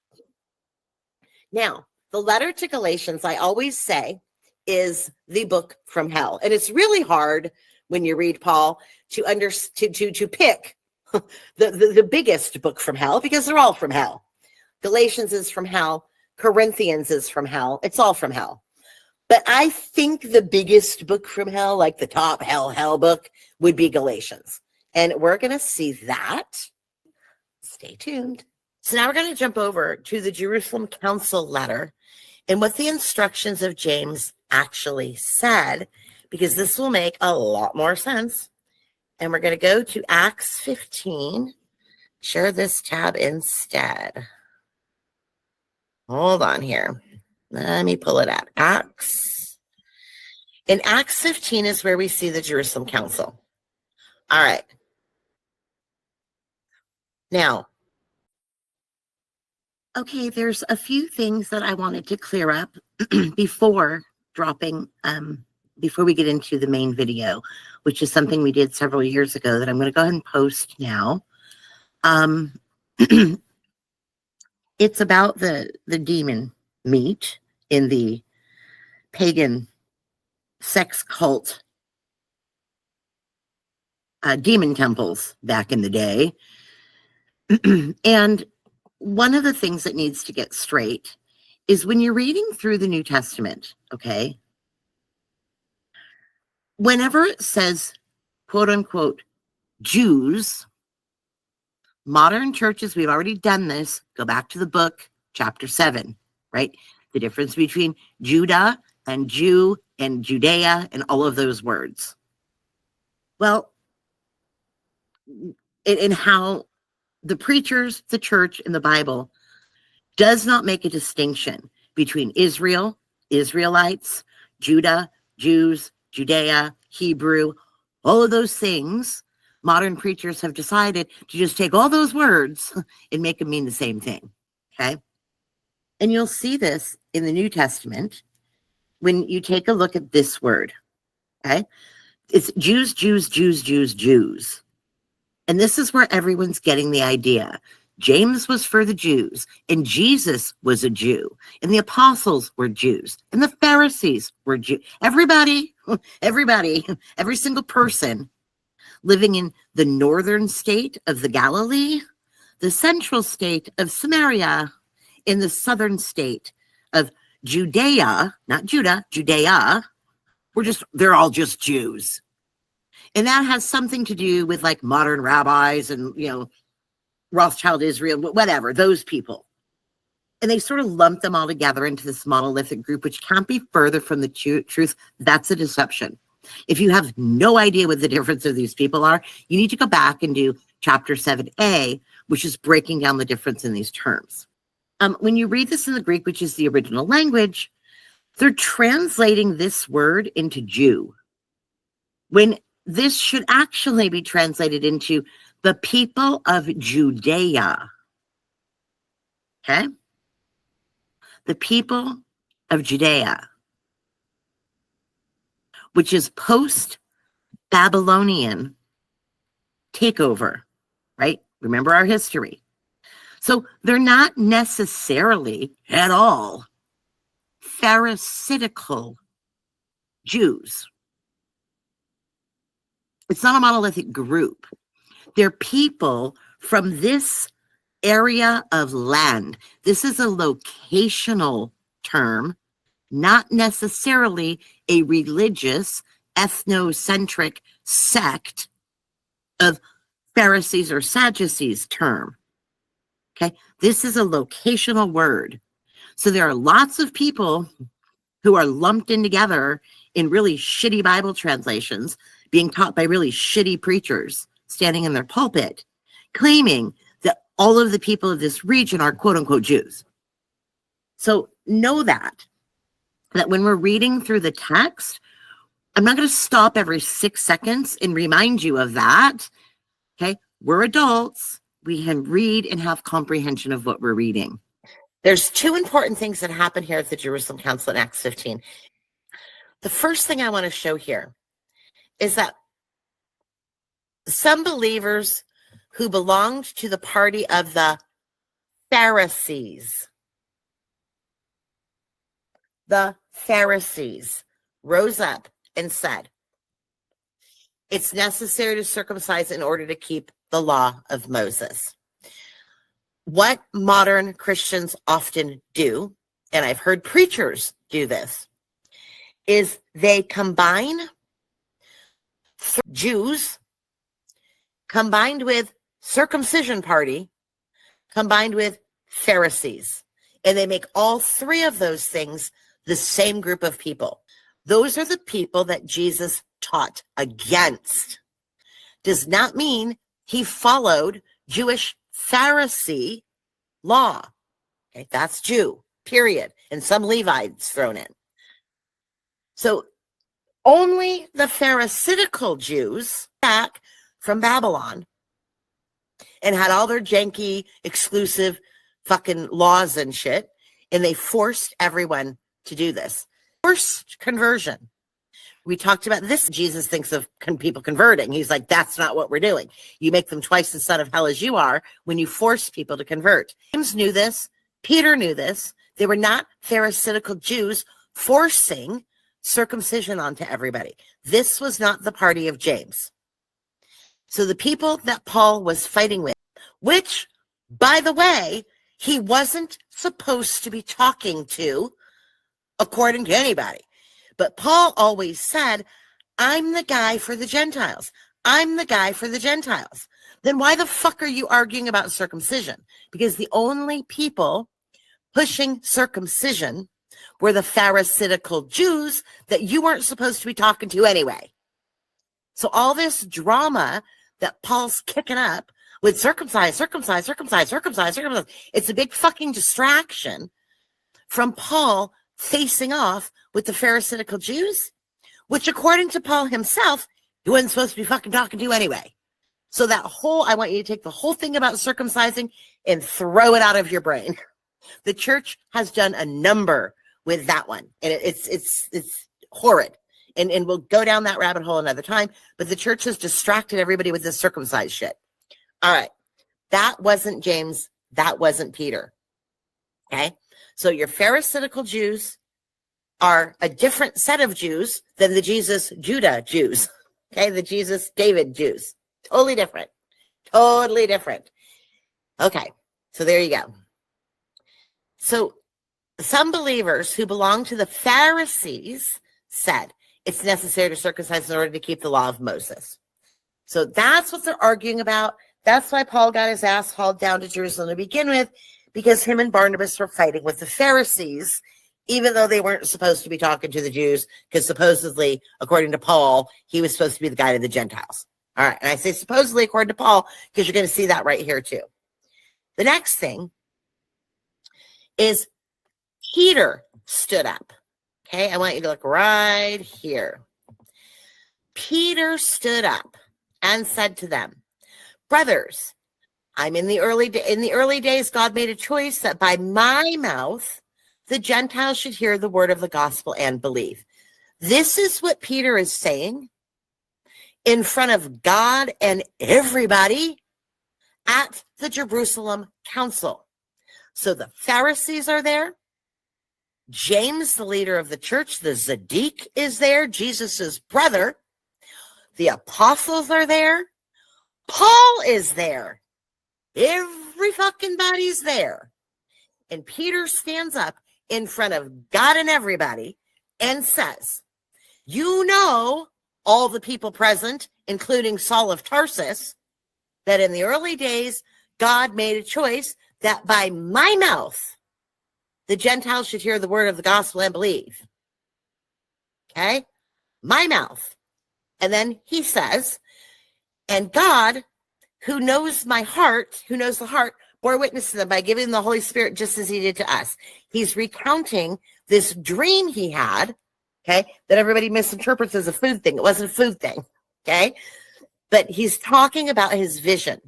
Now, the letter to Galatians, I always say, is the book from hell. And it's really hard when you read Paul to pick the biggest book from hell, because they're all from hell. Galatians is from hell. Corinthians is from hell. It's all from hell. But I think the biggest book from hell, like the top hell book, would be Galatians. And we're going to see that. Stay tuned. So now we're going to jump over to the Jerusalem Council letter and what the instructions of James actually said, because this will make a lot more sense. And we're going to go to Acts 15. Share this tab instead. Hold on here. Let me pull it out. Acts. In Acts 15 is where we see the Jerusalem Council. All right. Now, okay, there's a few things that I wanted to clear up before we get into the main video, which is something we did several years ago that I'm going to go ahead and post now. It's about the demon meat in the pagan sex cult demon temples back in the day. And one of the things that needs to get straight is when you're reading through the New Testament, okay, whenever it says, quote unquote, Jews, modern churches, we've already done this, go back to the book, chapter 7, right? The difference between Judah and Jew and Judea and all of those words. Well, in how the preachers, the church, and the Bible does not make a distinction between Israel, Israelites, Judah, Jews, Judea, Hebrew, all of those things. Modern preachers have decided to just take all those words and make them mean the same thing, okay? And you'll see this in the New Testament when you take a look at this word, okay? It's Jews, Jews, Jews, Jews, Jews. And this is where everyone's getting the idea. James was for the Jews, and Jesus was a Jew, and the apostles were Jews, and the Pharisees were Jews. Everybody, every single person living in the northern state of the Galilee, the central state of Samaria, in the southern state of Judea, not Judah, Judea, they're all just Jews. And that has something to do with like modern rabbis and, Rothschild Israel, whatever, those people. And they sort of lump them all together into this monolithic group, which can't be further from the truth. That's a deception. If you have no idea what the difference of these people are, you need to go back and do chapter 7a, which is breaking down the difference in these terms. When you read this in the Greek, which is the original language, they're translating this word into Jew, when this should actually be translated into the people of Judea. Okay? The people of Judea, which is post-Babylonian takeover, right? Remember our history. So they're not necessarily at all Pharisaical Jews. It's not a monolithic group. They're people from this area of land. This is a locational term, not necessarily a religious, ethnocentric sect of Pharisees or Sadducees term. Okay, this is a locational word. So there are lots of people who are lumped in together in really shitty Bible translations, being taught by really shitty preachers standing in their pulpit, claiming that all of the people of this region are quote unquote Jews. So know that when we're reading through the text, I'm not going to stop every 6 seconds and remind you of that. Okay, we're adults. We can read and have comprehension of what we're reading. There's two important things that happen here at the Jerusalem Council in Acts 15. The first thing I want to show here is that some believers who belonged to the party of the Pharisees rose up and said, it's necessary to circumcise in order to keep the law of Moses. What modern Christians often do, and I've heard preachers do this, is they combine Jews combined with circumcision party, combined with Pharisees. And they make all three of those things the same group of people. Those are the people that Jesus taught against. Does not mean he followed Jewish Pharisee law. Okay, that's Jew, period. And some Levites thrown in. So only the Pharisaical Jews back from Babylon and had all their janky, exclusive fucking laws and shit. And they forced everyone to do this. Forced conversion. We talked about this. Jesus thinks of people converting. He's like, that's not what we're doing. You make them twice the son of hell as you are when you force people to convert. James knew this. Peter knew this. They were not Pharisaical Jews forcing circumcision onto everybody. This was not the party of James. So the people that Paul was fighting with, which, by the way, he wasn't supposed to be talking to, according to anybody. But Paul always said, I'm the guy for the Gentiles. I'm the guy for the Gentiles. Then why the fuck are you arguing about circumcision? Because the only people pushing circumcision were the Pharisaical Jews that you weren't supposed to be talking to anyway. So all this drama that Paul's kicking up with circumcise, it's a big fucking distraction from Paul facing off with the Pharisaical Jews, which according to Paul himself, he wasn't supposed to be fucking talking to anyway. So that whole, I want you to take the whole thing about circumcising and throw it out of your brain. The church has done a number with that one, and it's horrid. And we'll go down that rabbit hole another time, but the church has distracted everybody with this circumcised shit. All right. That wasn't James. That wasn't Peter. Okay. So your Pharisaical Jews are a different set of Jews than the Jesus Judah Jews. Okay. The Jesus David Jews. Totally different. Totally different. Okay. So there you go. So some believers who belong to the Pharisees said it's necessary to circumcise in order to keep the law of Moses. So that's what they're arguing about. That's why Paul got his ass hauled down to Jerusalem to begin with, because him and Barnabas were fighting with the Pharisees, even though they weren't supposed to be talking to the Jews, because supposedly, according to Paul, he was supposed to be the guy to the Gentiles. All right. And I say supposedly according to Paul, because you're going to see that right here too. The next thing is Peter stood up. Okay. I want you to look right here. Peter stood up and said to them, brothers, I'm in the early days, God made a choice that by my mouth, the Gentiles should hear the word of the gospel and believe. This is what Peter is saying in front of God and everybody at the Jerusalem Council. So the Pharisees are there. James, the leader of the church, the Zadik, is there, Jesus's brother. The apostles are there. Paul is there. Every fucking body's there. And Peter stands up in front of God and everybody and says, you know, all the people present, including Saul of Tarsus, that in the early days, God made a choice that by my mouth, the Gentiles should hear the word of the gospel and believe. Okay? My mouth. And then he says, and God, who knows my heart, who knows the heart, bore witness to them by giving the Holy Spirit just as he did to us. He's recounting this dream he had, okay, that everybody misinterprets as a food thing. It wasn't a food thing, okay? But he's talking about his vision.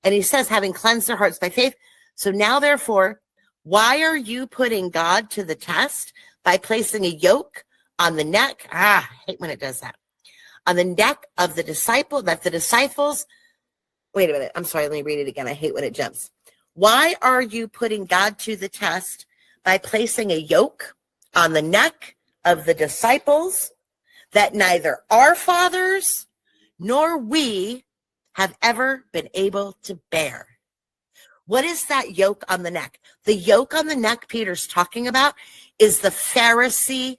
And he says, having cleansed their hearts by faith. So now, therefore, why are you putting God to the test by placing a yoke on the neck? I hate when it does that. On the neck of the disciple, that the disciples, wait a minute. I'm sorry. Let me read it again. I hate when it jumps. Why are you putting God to the test by placing a yoke on the neck of the disciples that neither our fathers nor we have ever been able to bear? What is that yoke on the neck? The yoke on the neck Peter's talking about is the Pharisee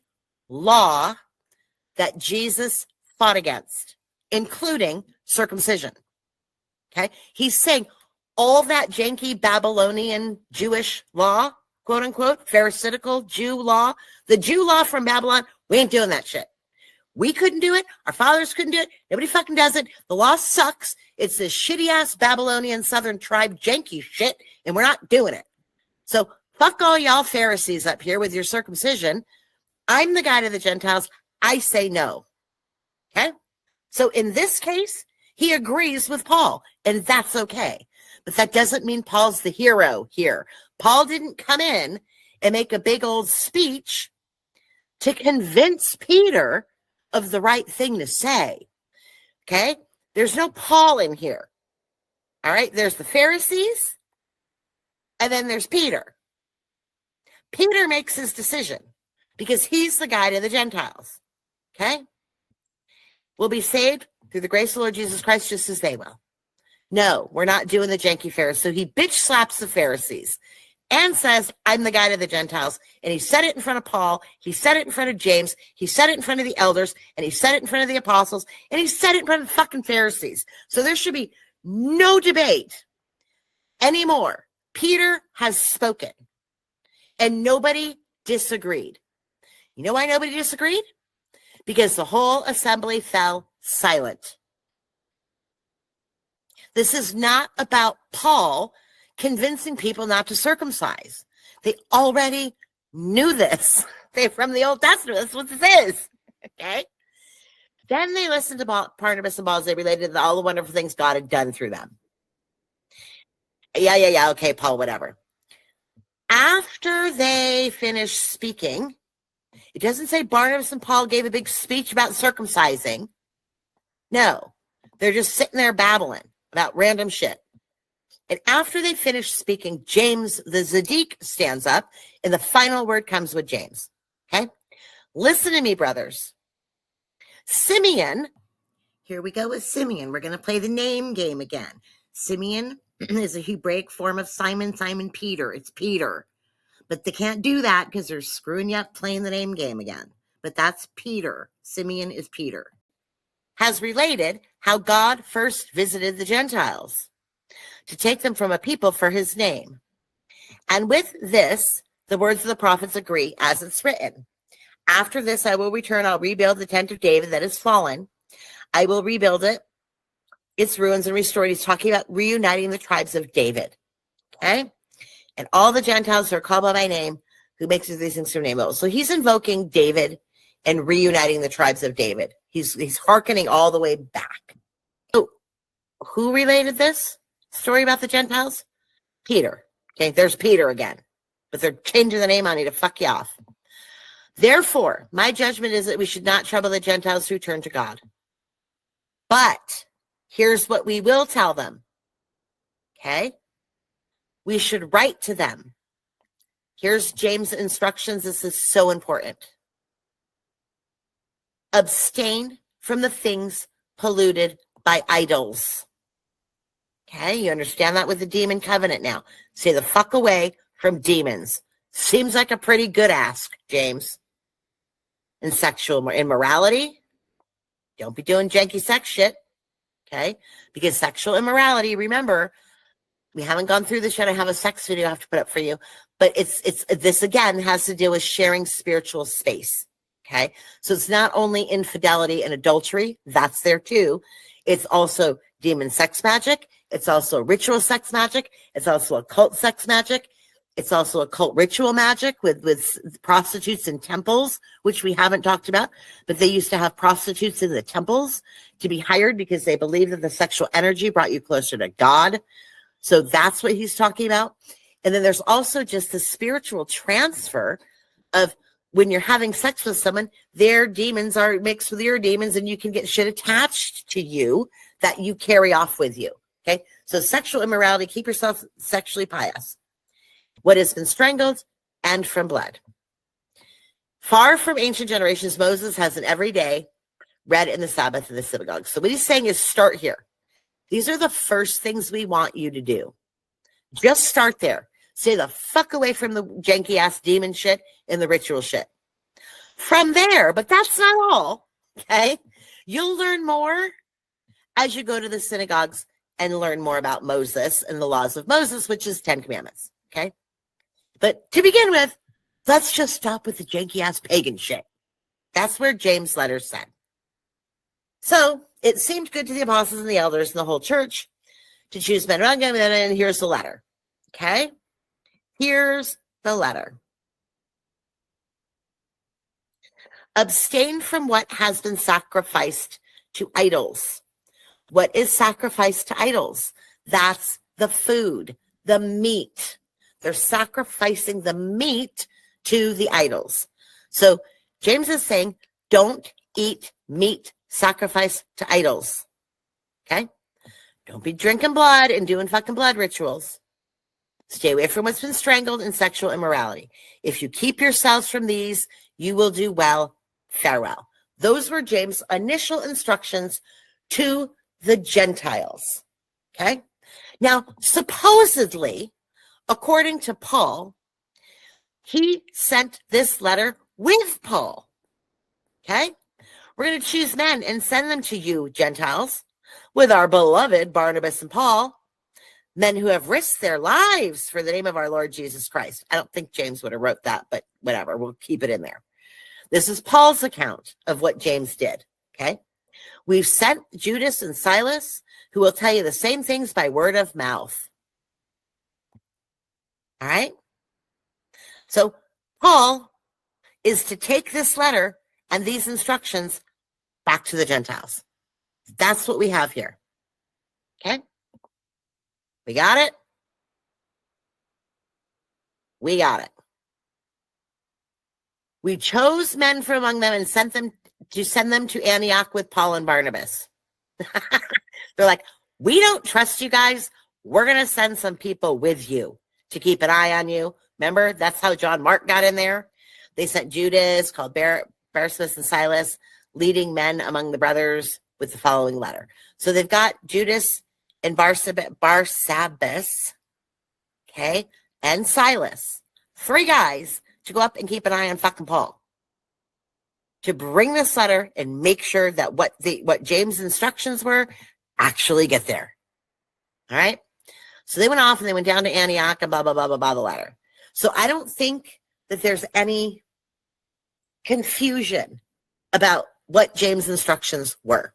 law that Jesus fought against, including circumcision. Okay? He's saying all that janky Babylonian Jewish law, quote unquote, Pharisaical Jew law, the Jew law from Babylon, we ain't doing that shit. We couldn't do it. Our fathers couldn't do it. Nobody fucking does it. The law sucks. It's this shitty-ass Babylonian Southern tribe janky shit, and we're not doing it. So fuck all y'all Pharisees up here with your circumcision. I'm the guy to the Gentiles. I say no. Okay? So in this case, he agrees with Paul, and that's okay. But that doesn't mean Paul's the hero here. Paul didn't come in and make a big old speech to convince Peter of the right thing to say. Okay? There's no Paul in here. All right? There's the Pharisees, and then there's Peter. Peter makes his decision because he's the guide of the Gentiles. Okay? We'll be saved through the grace of the Lord Jesus Christ just as they will. No, we're not doing the janky Pharisees. So he bitch slaps the Pharisees and says, I'm the guide of the Gentiles. And he said it in front of Paul. He said it in front of James. He said it in front of the elders. And he said it in front of the apostles. And he said it in front of the fucking Pharisees. So there should be no debate anymore. Peter has spoken. And nobody disagreed. You know why nobody disagreed? Because the whole assembly fell silent. This is not about Paul convincing people not to circumcise. They already knew this. They're from the Old Testament. That's what this is. Okay? Then they listened to Barnabas and Paul as they related to all the wonderful things God had done through them. Yeah. Okay, Paul, whatever. After they finished speaking, it doesn't say Barnabas and Paul gave a big speech about circumcising. No, they're just sitting there babbling about random shit. And after they finish speaking, James, the Zadik, stands up, and the final word comes with James. Okay? Listen to me, brothers. Simeon, here we go with Simeon. We're going to play the name game again. Simeon is a Hebraic form of Simon Peter. It's Peter. But they can't do that because they're screwing you up playing the name game again. But that's Peter. Simeon is Peter. Has related how God first visited the Gentiles to take them from a people for his name. And with this, the words of the prophets agree, as it's written. After this, I will return. I'll rebuild the tent of David that is fallen. I will rebuild it, its ruins, and restore it. He's talking about reuniting the tribes of David. Okay? And all the Gentiles who are called by my name, who makes these things through name. So he's invoking David and reuniting the tribes of David. He's hearkening all the way back. Oh, who related this story about the Gentiles? Peter. Okay, there's Peter again. But they're changing the name on you to fuck you off. Therefore, my judgment is that we should not trouble the Gentiles who turn to God. But here's what we will tell them. Okay? We should write to them. Here's James' instructions. This is so important. Abstain from the things polluted by idols. Okay, you understand that with the demon covenant now. Stay the fuck away from demons. Seems like a pretty good ask, James. And sexual immorality. Don't be doing janky sex shit. Okay? Because sexual immorality, remember, we haven't gone through this yet. I have a sex video I have to put up for you. But this again has to do with sharing spiritual space. Okay? So it's not only infidelity and adultery. That's there too. It's also demon sex magic. It's also ritual sex magic. It's also occult sex magic. It's also occult ritual magic with prostitutes in temples, which we haven't talked about, but they used to have prostitutes in the temples to be hired because they believed that the sexual energy brought you closer to God. So that's what he's talking about. And then there's also just the spiritual transfer of when you're having sex with someone, their demons are mixed with your demons, and you can get shit attached to you that you carry off with you. Okay. So sexual immorality, keep yourself sexually pious. What has been strangled and from blood. Far from ancient generations, Moses has an everyday read in the Sabbath in the synagogue. So what he's saying is start here. These are the first things we want you to do. Just start there. Stay the fuck away from the janky ass demon shit and the ritual shit. From there, but that's not all, okay? You'll learn more as you go to the synagogues and learn more about Moses and the laws of Moses, which is 10 Commandments, okay? But to begin with, let's just stop with the janky ass pagan shit. That's where James' letter said. So it seemed good to the apostles and the elders and the whole church to choose men among them, and here's the letter. Okay? Here's the letter. Abstain from what has been sacrificed to idols. What is sacrificed to idols? That's the food, the meat. They're sacrificing the meat to the idols. So James is saying, don't eat meat sacrificed to idols. Okay? Don't be drinking blood and doing fucking blood rituals. Stay away from what's been strangled and sexual immorality. If you keep yourselves from these, you will do well. Farewell. Those were James' initial instructions to the Gentiles. Okay? Now, supposedly, according to Paul, he sent this letter with Paul. Okay? We're going to choose men and send them to you, Gentiles, with our beloved Barnabas and Paul, men who have risked their lives for the name of our Lord Jesus Christ. I don't think James would have wrote that, but whatever, we'll keep it in there. This is Paul's account of what James did, okay? We've sent Judas and Silas, who will tell you the same things by word of mouth. All right? So Paul is to take this letter and these instructions back to the Gentiles. That's what we have here. Okay? We got it? We got it. We chose men from among them and send them to Antioch with Paul and Barnabas. They're like, we don't trust you guys. We're going to send some people with you to keep an eye on you. Remember, that's how John Mark got in there. They sent Judas, called Barsabbas and Silas, leading men among the brothers, with the following letter. So they've got Judas and Barsabbas, okay, and Silas, 3 guys to go up and keep an eye on fucking Paul, to bring this letter and make sure that what James' instructions were actually get there. All right? So they went off and they went down to Antioch and blah, blah, blah, blah, blah, the letter. So I don't think that there's any confusion about what James' instructions were.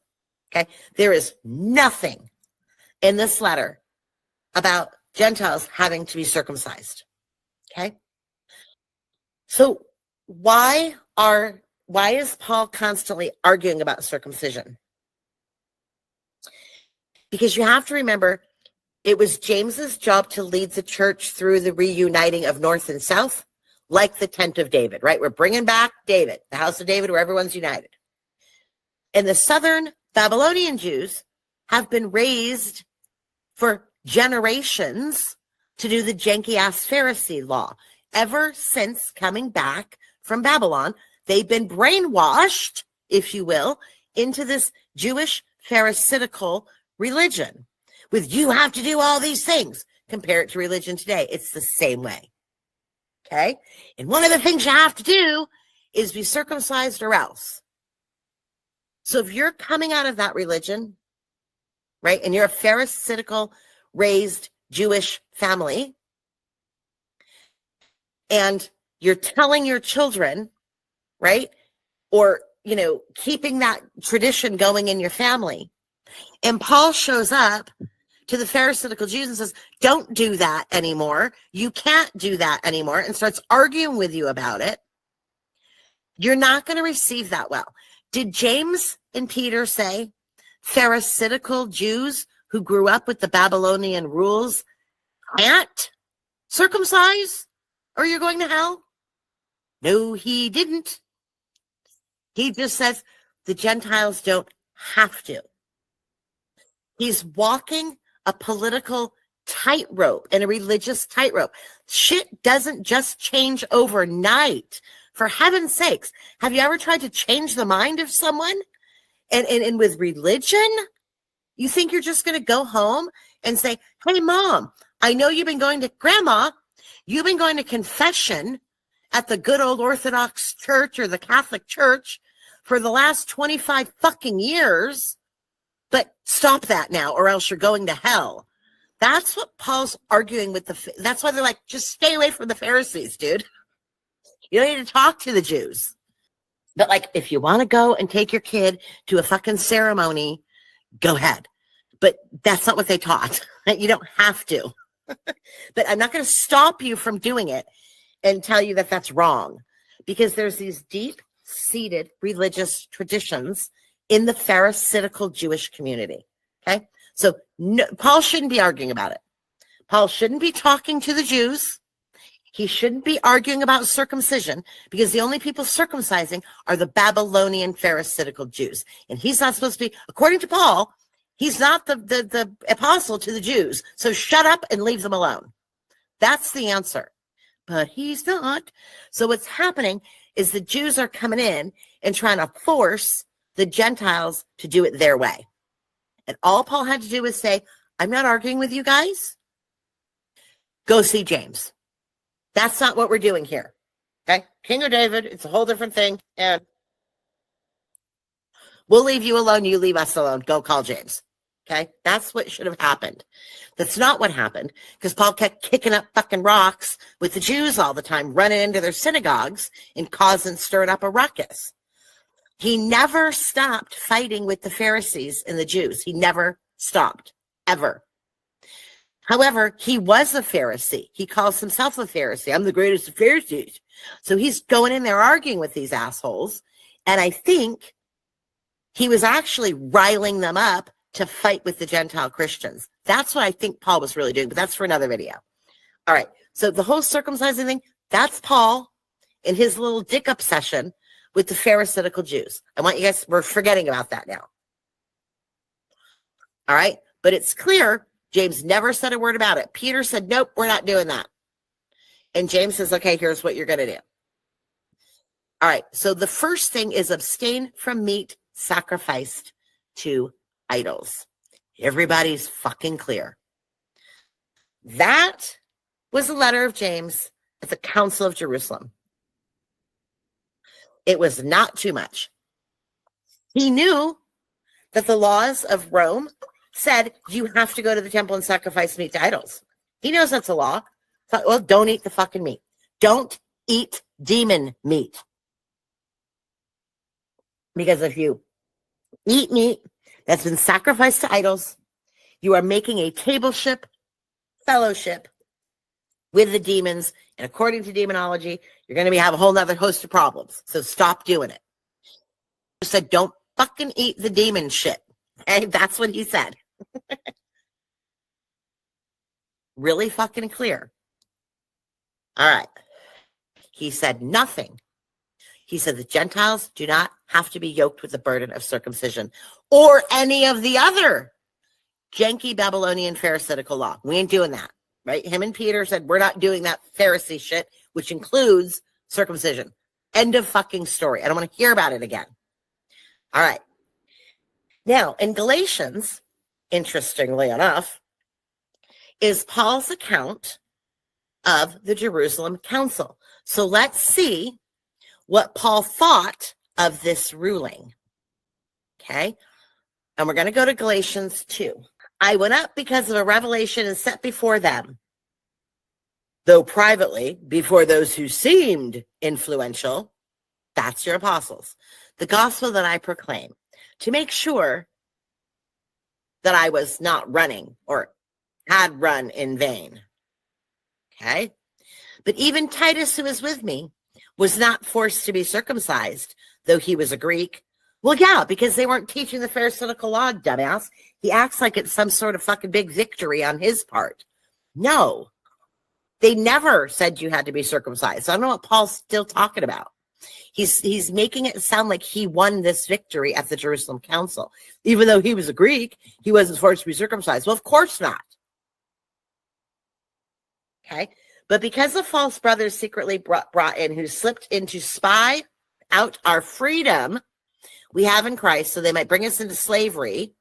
Okay? There is nothing in this letter about Gentiles having to be circumcised. Okay? So why is Paul constantly arguing about circumcision? Because you have to remember, it was James's job to lead the church through the reuniting of North and South, like the tent of David, right? We're bringing back David, the house of David, where everyone's united. And the southern Babylonian Jews have been raised for generations to do the janky-ass Pharisee law. Ever since coming back from Babylon, they've been brainwashed, if you will, into this Jewish Pharisaical religion with you have to do all these things. Compare it to religion today. It's the same way. Okay? And one of the things you have to do is be circumcised or else. So if you're coming out of that religion, right, and you're a Pharisaical raised Jewish family, and you're telling your children, right, or, keeping that tradition going in your family, and Paul shows up to the Pharisaical Jews and says, don't do that anymore. You can't do that anymore, and starts arguing with you about it, you're not going to receive that well. Did James and Peter say Pharisaical Jews who grew up with the Babylonian rules can't circumcise or you're going to hell? No, he didn't. He just says the Gentiles don't have to. He's walking a political tightrope and a religious tightrope. Shit doesn't just change overnight. For heaven's sakes, have you ever tried to change the mind of someone? And with religion, you think you're just going to go home and say, hey, Mom, I know you've been going to, Grandma, you've been going to confession at the good old Orthodox Church or the Catholic Church for the last 25 fucking years, but stop that now or else you're going to hell. That's what Paul's arguing with. That's why they're like, just stay away from the Pharisees, dude. You don't need to talk to the Jews. But like, if you want to go and take your kid to a fucking ceremony, go ahead. But that's not what they taught. You don't have to. But I'm not going to stop you from doing it and tell you that that's wrong, because there's these deep-seated religious traditions in the Pharisaical Jewish community. Okay? So no, Paul shouldn't be arguing about it. Paul shouldn't be talking to the Jews. He shouldn't be arguing about circumcision, because the only people circumcising are the Babylonian Pharisaical Jews. And he's not supposed to be, according to Paul, he's not the apostle to the Jews. So shut up and leave them alone. That's the answer. But he's not. So what's happening is the Jews are coming in and trying to force the Gentiles to do it their way. And all Paul had to do was say, I'm not arguing with you guys. Go see James. That's not what we're doing here. Okay? King of David, it's a whole different thing. And we'll leave you alone. You leave us alone. Go call James. Okay? That's what should have happened. That's not what happened, because Paul kept kicking up fucking rocks with the Jews all the time, running into their synagogues and causing, stirring up a ruckus. He never stopped fighting with the Pharisees and the Jews. He never stopped, ever. However, he was a Pharisee. He calls himself a Pharisee. I'm the greatest of Pharisees. So he's going in there arguing with these assholes. And I think he was actually riling them up to fight with the Gentile Christians. That's what I think Paul was really doing, but that's for another video. All right. So the whole circumcising thing, that's Paul in his little dick obsession with the Pharisaical Jews. I want you guys, we're forgetting about that now. All right. But it's clear James never said a word about it. Peter said, nope, we're not doing that. And James says, okay, here's what you're going to do. All right. So the first thing is abstain from meat sacrificed to idols. Everybody's fucking clear. That was the letter of James at the Council of Jerusalem. It was not too much. He knew that the laws of Rome said you have to go to the temple and sacrifice meat to idols. He knows that's a law. Well, don't eat the fucking meat. Don't eat demon meat. Because if you eat meat that's been sacrificed to idols, you are making a tableship fellowship with the demons. And according to demonology, you're going to have a whole nother host of problems. So stop doing it. He said, don't fucking eat the demon shit. Okay? That's what he said. Really fucking clear. All right. He said nothing. He said the Gentiles do not have to be yoked with the burden of circumcision or any of the other janky Babylonian Pharisaical law. We ain't doing that, right? Him and Peter said, we're not doing that Pharisee shit, which includes circumcision. End of fucking story. I don't want to hear about it again. All right. Now, in Galatians, interestingly enough, is Paul's account of the Jerusalem Council. So let's see what Paul thought of this ruling. Okay? And we're going to go to Galatians 2. I went up because of a revelation and set before them, though privately, before those who seemed influential, that's your apostles, the gospel that I proclaim, to make sure that I was not running or had run in vain. Okay? But even Titus, who was with me, was not forced to be circumcised, though he was a Greek. Well, yeah, because they weren't teaching the Pharisaical law, dumbass. He acts like it's some sort of fucking big victory on his part. No, they never said you had to be circumcised. I don't know what Paul's still talking about. He's making it sound like he won this victory at the Jerusalem Council. Even though he was a Greek, he wasn't forced to be circumcised. Well, of course not. Okay? But because the false brothers secretly brought in, who slipped in to spy out our freedom we have in Christ, so they might bring us into slavery,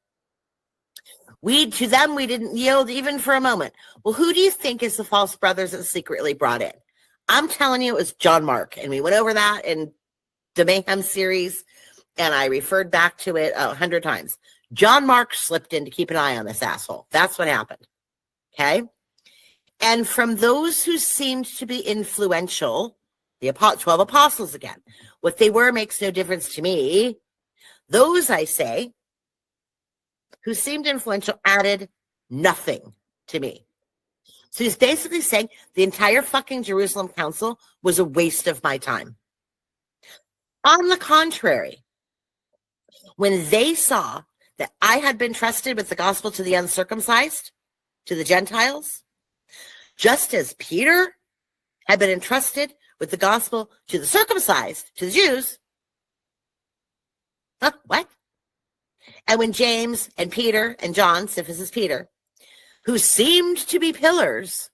to them we didn't yield even for a moment. Well, who do you think is the false brothers that secretly brought in? I'm telling you, it was John Mark, and we went over that in the Mayhem series, and I referred back to it 100 times. John Mark slipped in to keep an eye on this asshole. That's what happened. Okay? And from those who seemed to be influential, the 12 apostles again, what they were makes no difference to me. Those, I say, who seemed influential added nothing to me. So he's basically saying the entire fucking Jerusalem Council was a waste of my time. On the contrary, when they saw that I had been trusted with the gospel to the uncircumcised, to the Gentiles, just as Peter had been entrusted with the gospel to the circumcised, to the Jews. Huh? What? And when James and Peter and John, so this is Peter, who seemed to be pillars,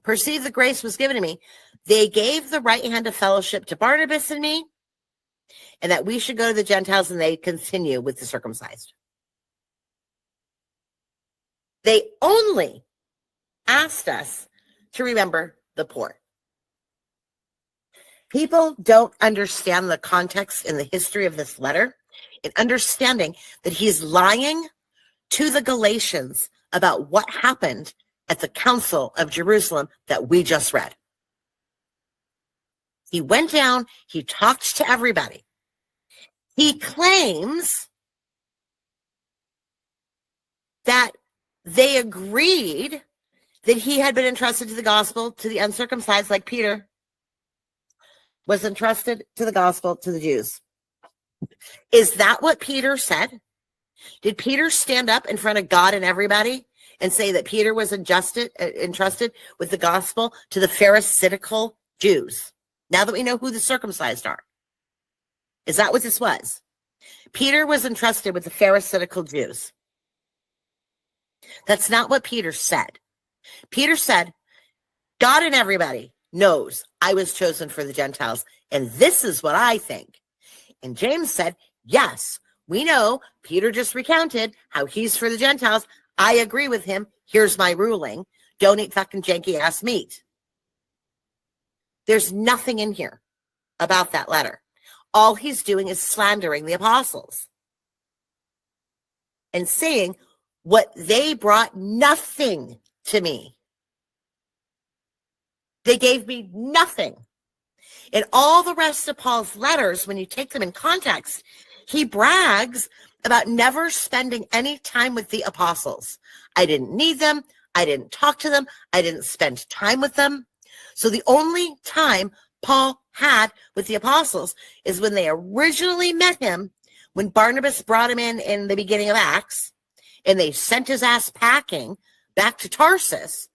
perceived the grace was given to me, they gave the right hand of fellowship to Barnabas and me, and that we should go to the Gentiles and they continue with the circumcised. They only asked us to remember the poor. People don't understand the context and the history of this letter in understanding that he's lying to the Galatians about what happened at the Council of Jerusalem that we just read. He went down, he talked to everybody. He claims that they agreed that he had been entrusted to the gospel to the uncircumcised, like Peter was entrusted to the gospel to the Jews. Is that what Peter said? Did Peter stand up in front of God and everybody and say that Peter was entrusted with the gospel to the Pharisaical Jews? Now that we know who the circumcised are. Is that what this was? Peter was entrusted with the Pharisaical Jews. That's not what Peter said. Peter said, God and everybody knows I was chosen for the Gentiles, and this is what I think. And James said, yes, we know Peter just recounted how he's for the Gentiles. I agree with him. Here's my ruling. Don't eat fucking janky ass meat. There's nothing in here about that letter. All he's doing is slandering the apostles and saying what they brought nothing to me. They gave me nothing. In all the rest of Paul's letters, when you take them in context, he brags about never spending any time with the apostles. I didn't need them. I didn't talk to them. I didn't spend time with them. So the only time Paul had with the apostles is when they originally met him, when Barnabas brought him in the beginning of Acts, and they sent his ass packing back to Tarsus.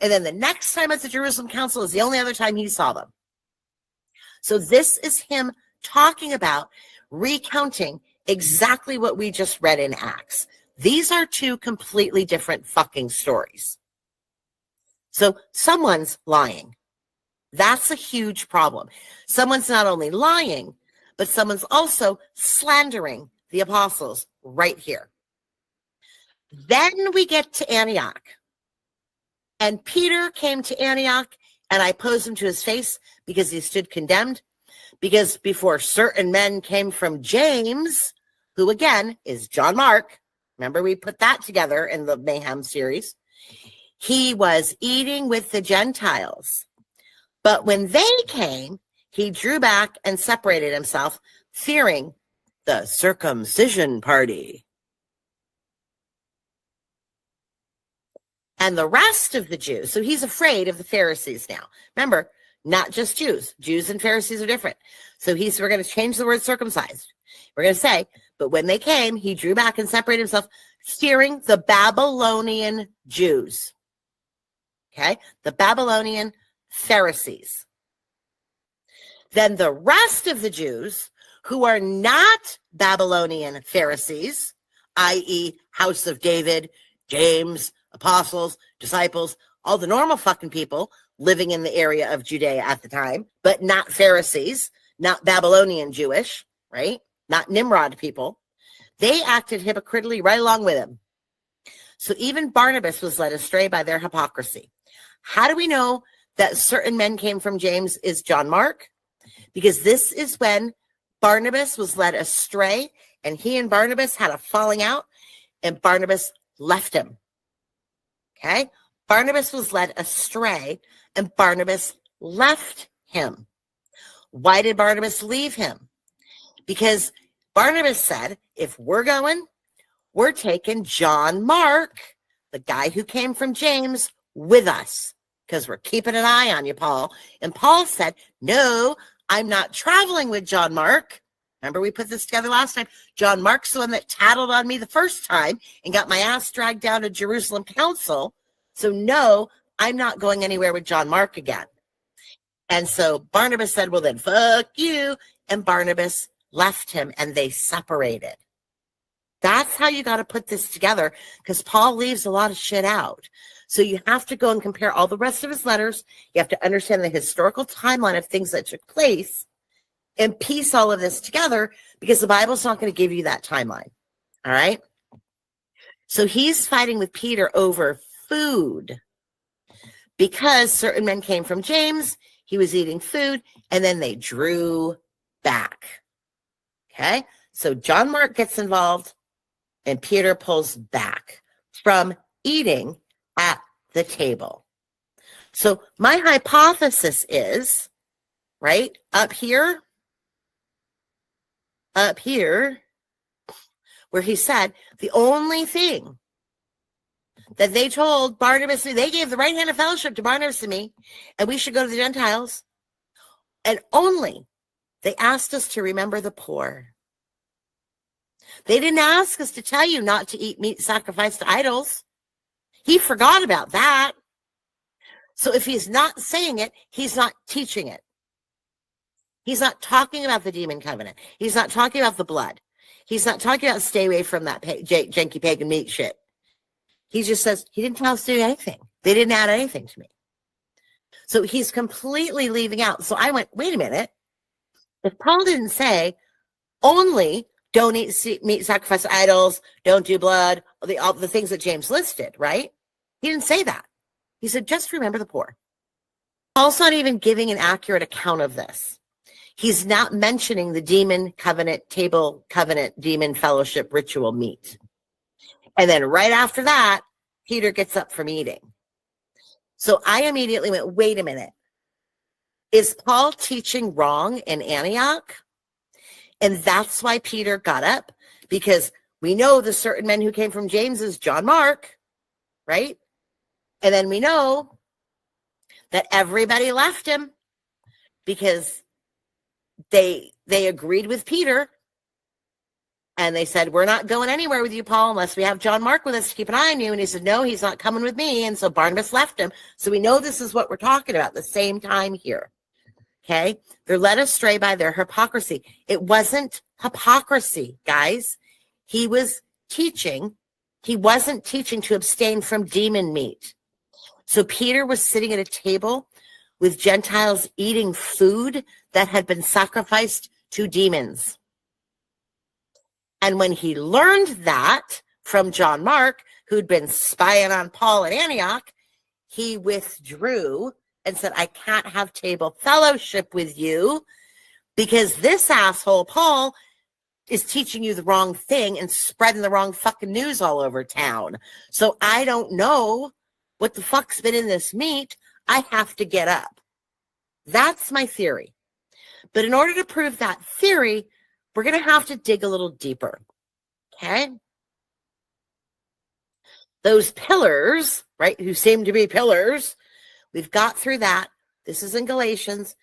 And then the next time at the Jerusalem Council is the only other time he saw them. So this is him talking about recounting exactly what we just read in Acts. These are two completely different fucking stories. So someone's lying. That's a huge problem. Someone's not only lying, but someone's also slandering the apostles right here. Then we get to Antioch. And Peter came to Antioch, and I opposed him to his face because he stood condemned. Because before certain men came from James, who again is John Mark, remember we put that together in the Mayhem series, he was eating with the Gentiles. But when they came, he drew back and separated himself, fearing the circumcision party. And the rest of the Jews, so he's afraid of the Pharisees now. Remember, not just Jews. Jews and Pharisees are different. So we're going to change the word circumcised. We're going to say, but when they came, he drew back and separated himself, fearing the Babylonian Jews. Okay? The Babylonian Pharisees. Then the rest of the Jews who are not Babylonian Pharisees, i.e., House of David, James, apostles, disciples, all the normal fucking people living in the area of Judea at the time, but not Pharisees, not Babylonian Jewish, right? Not Nimrod people. They acted hypocritically right along with him. So even Barnabas was led astray by their hypocrisy. How do we know that certain men came from James is John Mark? Because this is when Barnabas was led astray, and he and Barnabas had a falling out, and Barnabas left him. Okay? Barnabas was led astray, and Barnabas left him. Why did Barnabas leave him? Because Barnabas said, if we're going, we're taking John Mark, the guy who came from James, with us, because we're keeping an eye on you, Paul. And Paul said, no, I'm not traveling with John Mark. Remember, we put this together last time. John Mark's the one that tattled on me the first time and got my ass dragged down to Jerusalem Council. So no, I'm not going anywhere with John Mark again. And so Barnabas said, well, then fuck you. And Barnabas left him, and they separated. That's how you got to put this together, because Paul leaves a lot of shit out. So you have to go and compare all the rest of his letters. You have to understand the historical timeline of things that took place and piece all of this together, because the Bible's not going to give you that timeline. All right? So he's fighting with Peter over food because certain men came from James. He was eating food, and then they drew back. Okay? So John Mark gets involved, and Peter pulls back from eating at the table. So my hypothesis is, right, up here, where he said the only thing that they told Barnabas, they gave the right hand of fellowship to Barnabas and me, and we should go to the Gentiles, and only they asked us to remember the poor. They didn't ask us to tell you not to eat meat sacrificed to idols. He forgot about that. So if he's not saying it, he's not teaching it. He's not talking about the demon covenant. He's not talking about the blood. He's not talking about stay away from that janky pagan meat shit. He just says, he didn't tell us to do anything. They didn't add anything to me. So he's completely leaving out. So I went, wait a minute. If Paul didn't say, only don't eat meat sacrificed to idols, don't do blood, all the things that James listed, right? He didn't say that. He said, just remember the poor. Paul's not even giving an accurate account of this. He's not mentioning the demon covenant, table covenant, demon fellowship ritual meat. And then right after that, Peter gets up from eating. So I immediately went, wait a minute. Is Paul teaching wrong in Antioch? And that's why Peter got up, because we know the certain men who came from James is John Mark, right? And then we know that everybody left him because they agreed with Peter, and they said, we're not going anywhere with you, Paul, unless we have John Mark with us to keep an eye on you. And he said, no, he's not coming with me. And so Barnabas left him. So we know this is what we're talking about, the same time here. Okay? They're led astray by their hypocrisy. It wasn't hypocrisy, guys. He was teaching. He wasn't teaching to abstain from demon meat. So Peter was sitting at a table with Gentiles eating food that had been sacrificed to demons. And when he learned that from John Mark, who'd been spying on Paul at Antioch, he withdrew and said, I can't have table fellowship with you because this asshole Paul is teaching you the wrong thing and spreading the wrong fucking news all over town. So I don't know what the fuck's been in this meat. I have to get up. That's my theory. But in order to prove that theory, we're going to have to dig a little deeper. Okay? Those pillars right, who seem to be pillars. We've got through that. This is in Galatians.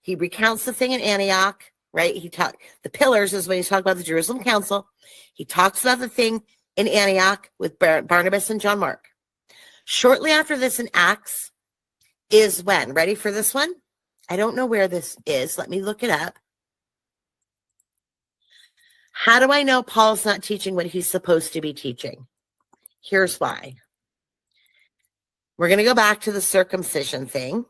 He recounts the thing in Antioch, right? The pillars is when he's talking about the Jerusalem Council. He talks about the thing in Antioch with Barnabas and John Mark. Shortly after this in Acts is when? Ready for this one? I don't know where this is. Let me look it up. How do I know Paul's not teaching what he's supposed to be teaching? Here's why. We're going to go back to the circumcision thing.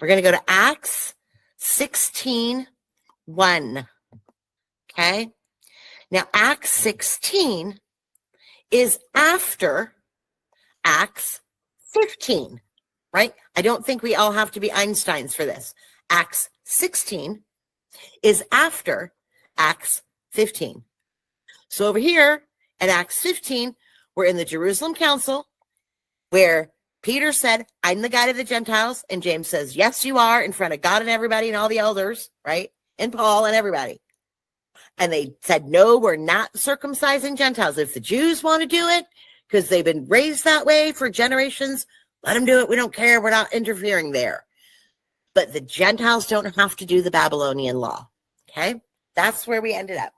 We're going to go to Acts 16:1. Okay? Now, Acts 16 is after Acts 15, right? I don't think we all have to be Einsteins for this. Acts 16 is after Acts 15. So over here at Acts 15, we're in the Jerusalem Council where Peter said, I'm the guide of the Gentiles. And James says, yes, you are, in front of God and everybody and all the elders, right? And Paul and everybody. And they said, no, we're not circumcising Gentiles. If the Jews want to do it, because they've been raised that way for generations, let them do it. We don't care. We're not interfering there. But the Gentiles don't have to do the Babylonian law. Okay? That's where we ended up.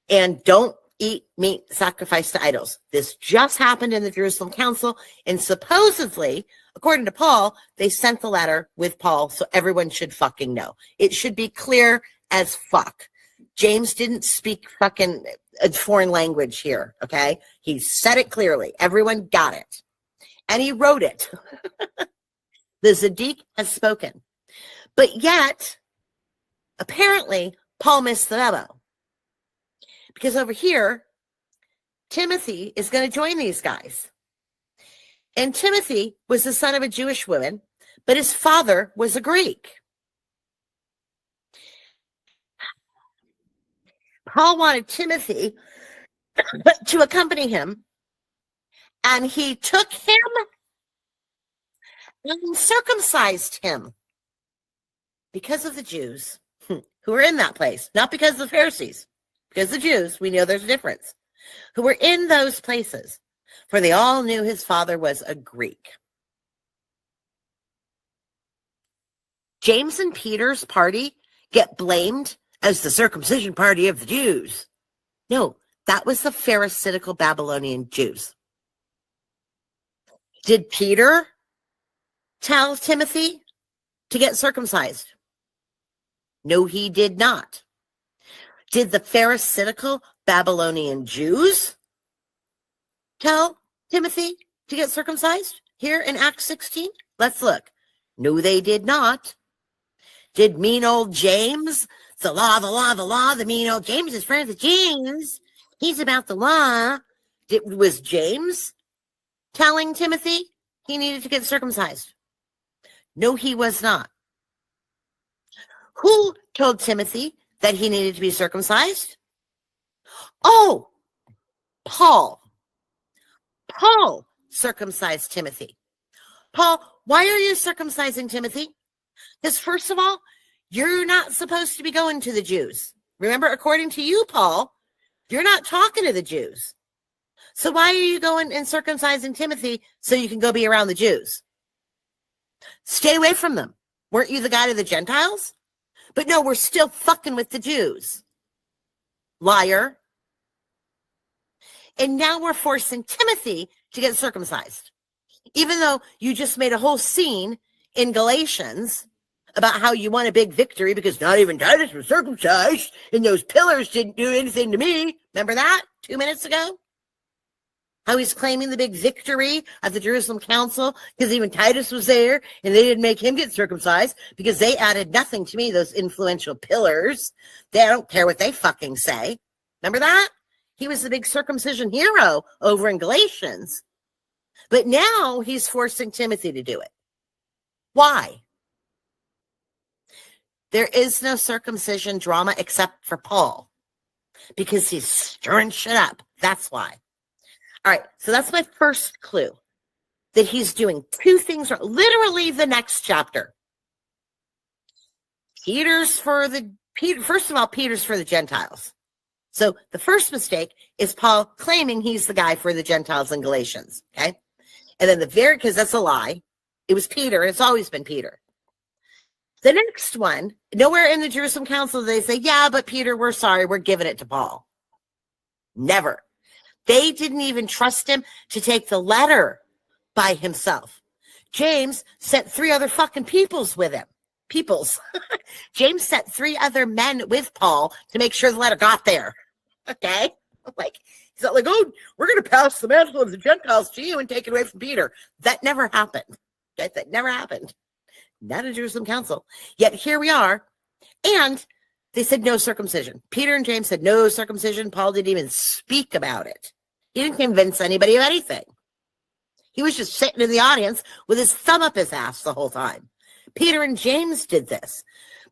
And don't eat meat sacrificed to idols. This just happened in the Jerusalem Council. And supposedly, according to Paul, they sent the letter with Paul, so everyone should fucking know. It should be clear as fuck. James didn't speak fucking a foreign language here, okay? He said it clearly. Everyone got it. And he wrote it. The Zadik has spoken. But yet, apparently, Paul missed the memo. Because over here, Timothy is going to join these guys. And Timothy was the son of a Jewish woman, but his father was a Greek. Paul wanted Timothy to accompany him, and he took him and circumcised him because of the Jews who were in that place, not because of the Pharisees, because the Jews, we know there's a difference, who were in those places, for they all knew his father was a Greek. James and Peter's party get blamed as the circumcision party of the Jews. No, that was the Pharisaical Babylonian Jews. Did Peter tell Timothy to get circumcised? No, he did not. Did the Pharisaical Babylonian Jews tell Timothy to get circumcised here in Acts 16? Let's look. No, they did not. Did mean old James, the law, the mean old James is friends with James. He's about the law. Was James telling Timothy he needed to get circumcised? No, he was not. Who told Timothy that he needed to be circumcised? Oh, Paul. Paul circumcised Timothy. Paul, why are you circumcising Timothy? Because first of all, you're not supposed to be going to the Jews. Remember, according to you, Paul, you're not talking to the Jews. So why are you going and circumcising Timothy so you can go be around the Jews? Stay away from them. Weren't you the guy to the Gentiles? But no, we're still fucking with the Jews. Liar. And now we're forcing Timothy to get circumcised. Even though you just made a whole scene in Galatians about how you won a big victory because not even Titus was circumcised and those pillars didn't do anything to me. Remember that 2 minutes ago? How he's claiming the big victory at the Jerusalem Council because even Titus was there and they didn't make him get circumcised because they added nothing to me, those influential pillars. They don't care what they fucking say. Remember that? He was the big circumcision hero over in Galatians. But now he's forcing Timothy to do it. Why? There is no circumcision drama except for Paul because he's stirring shit up. That's why. All right, so that's my first clue, that he's doing two things, literally the next chapter. First of all, Peter's for the Gentiles. So the first mistake is Paul claiming he's the guy for the Gentiles in Galatians, okay? And then because that's a lie. It was Peter, and it's always been Peter. The next one, nowhere in the Jerusalem Council they say, yeah, but Peter, we're sorry, we're giving it to Paul. Never. They didn't even trust him to take the letter by himself. James sent 3 other fucking peoples with him. James sent 3 other men with Paul to make sure the letter got there. Okay? Like, he's not like, oh, we're going to pass the mantle of the Gentiles to you and take it away from Peter. That never happened. Okay? That never happened. Not a Jerusalem Council. Yet here we are. And they said no circumcision. Peter and James said no circumcision. Paul didn't even speak about it. He didn't convince anybody of anything. He was just sitting in the audience with his thumb up his ass the whole time. Peter and James did this.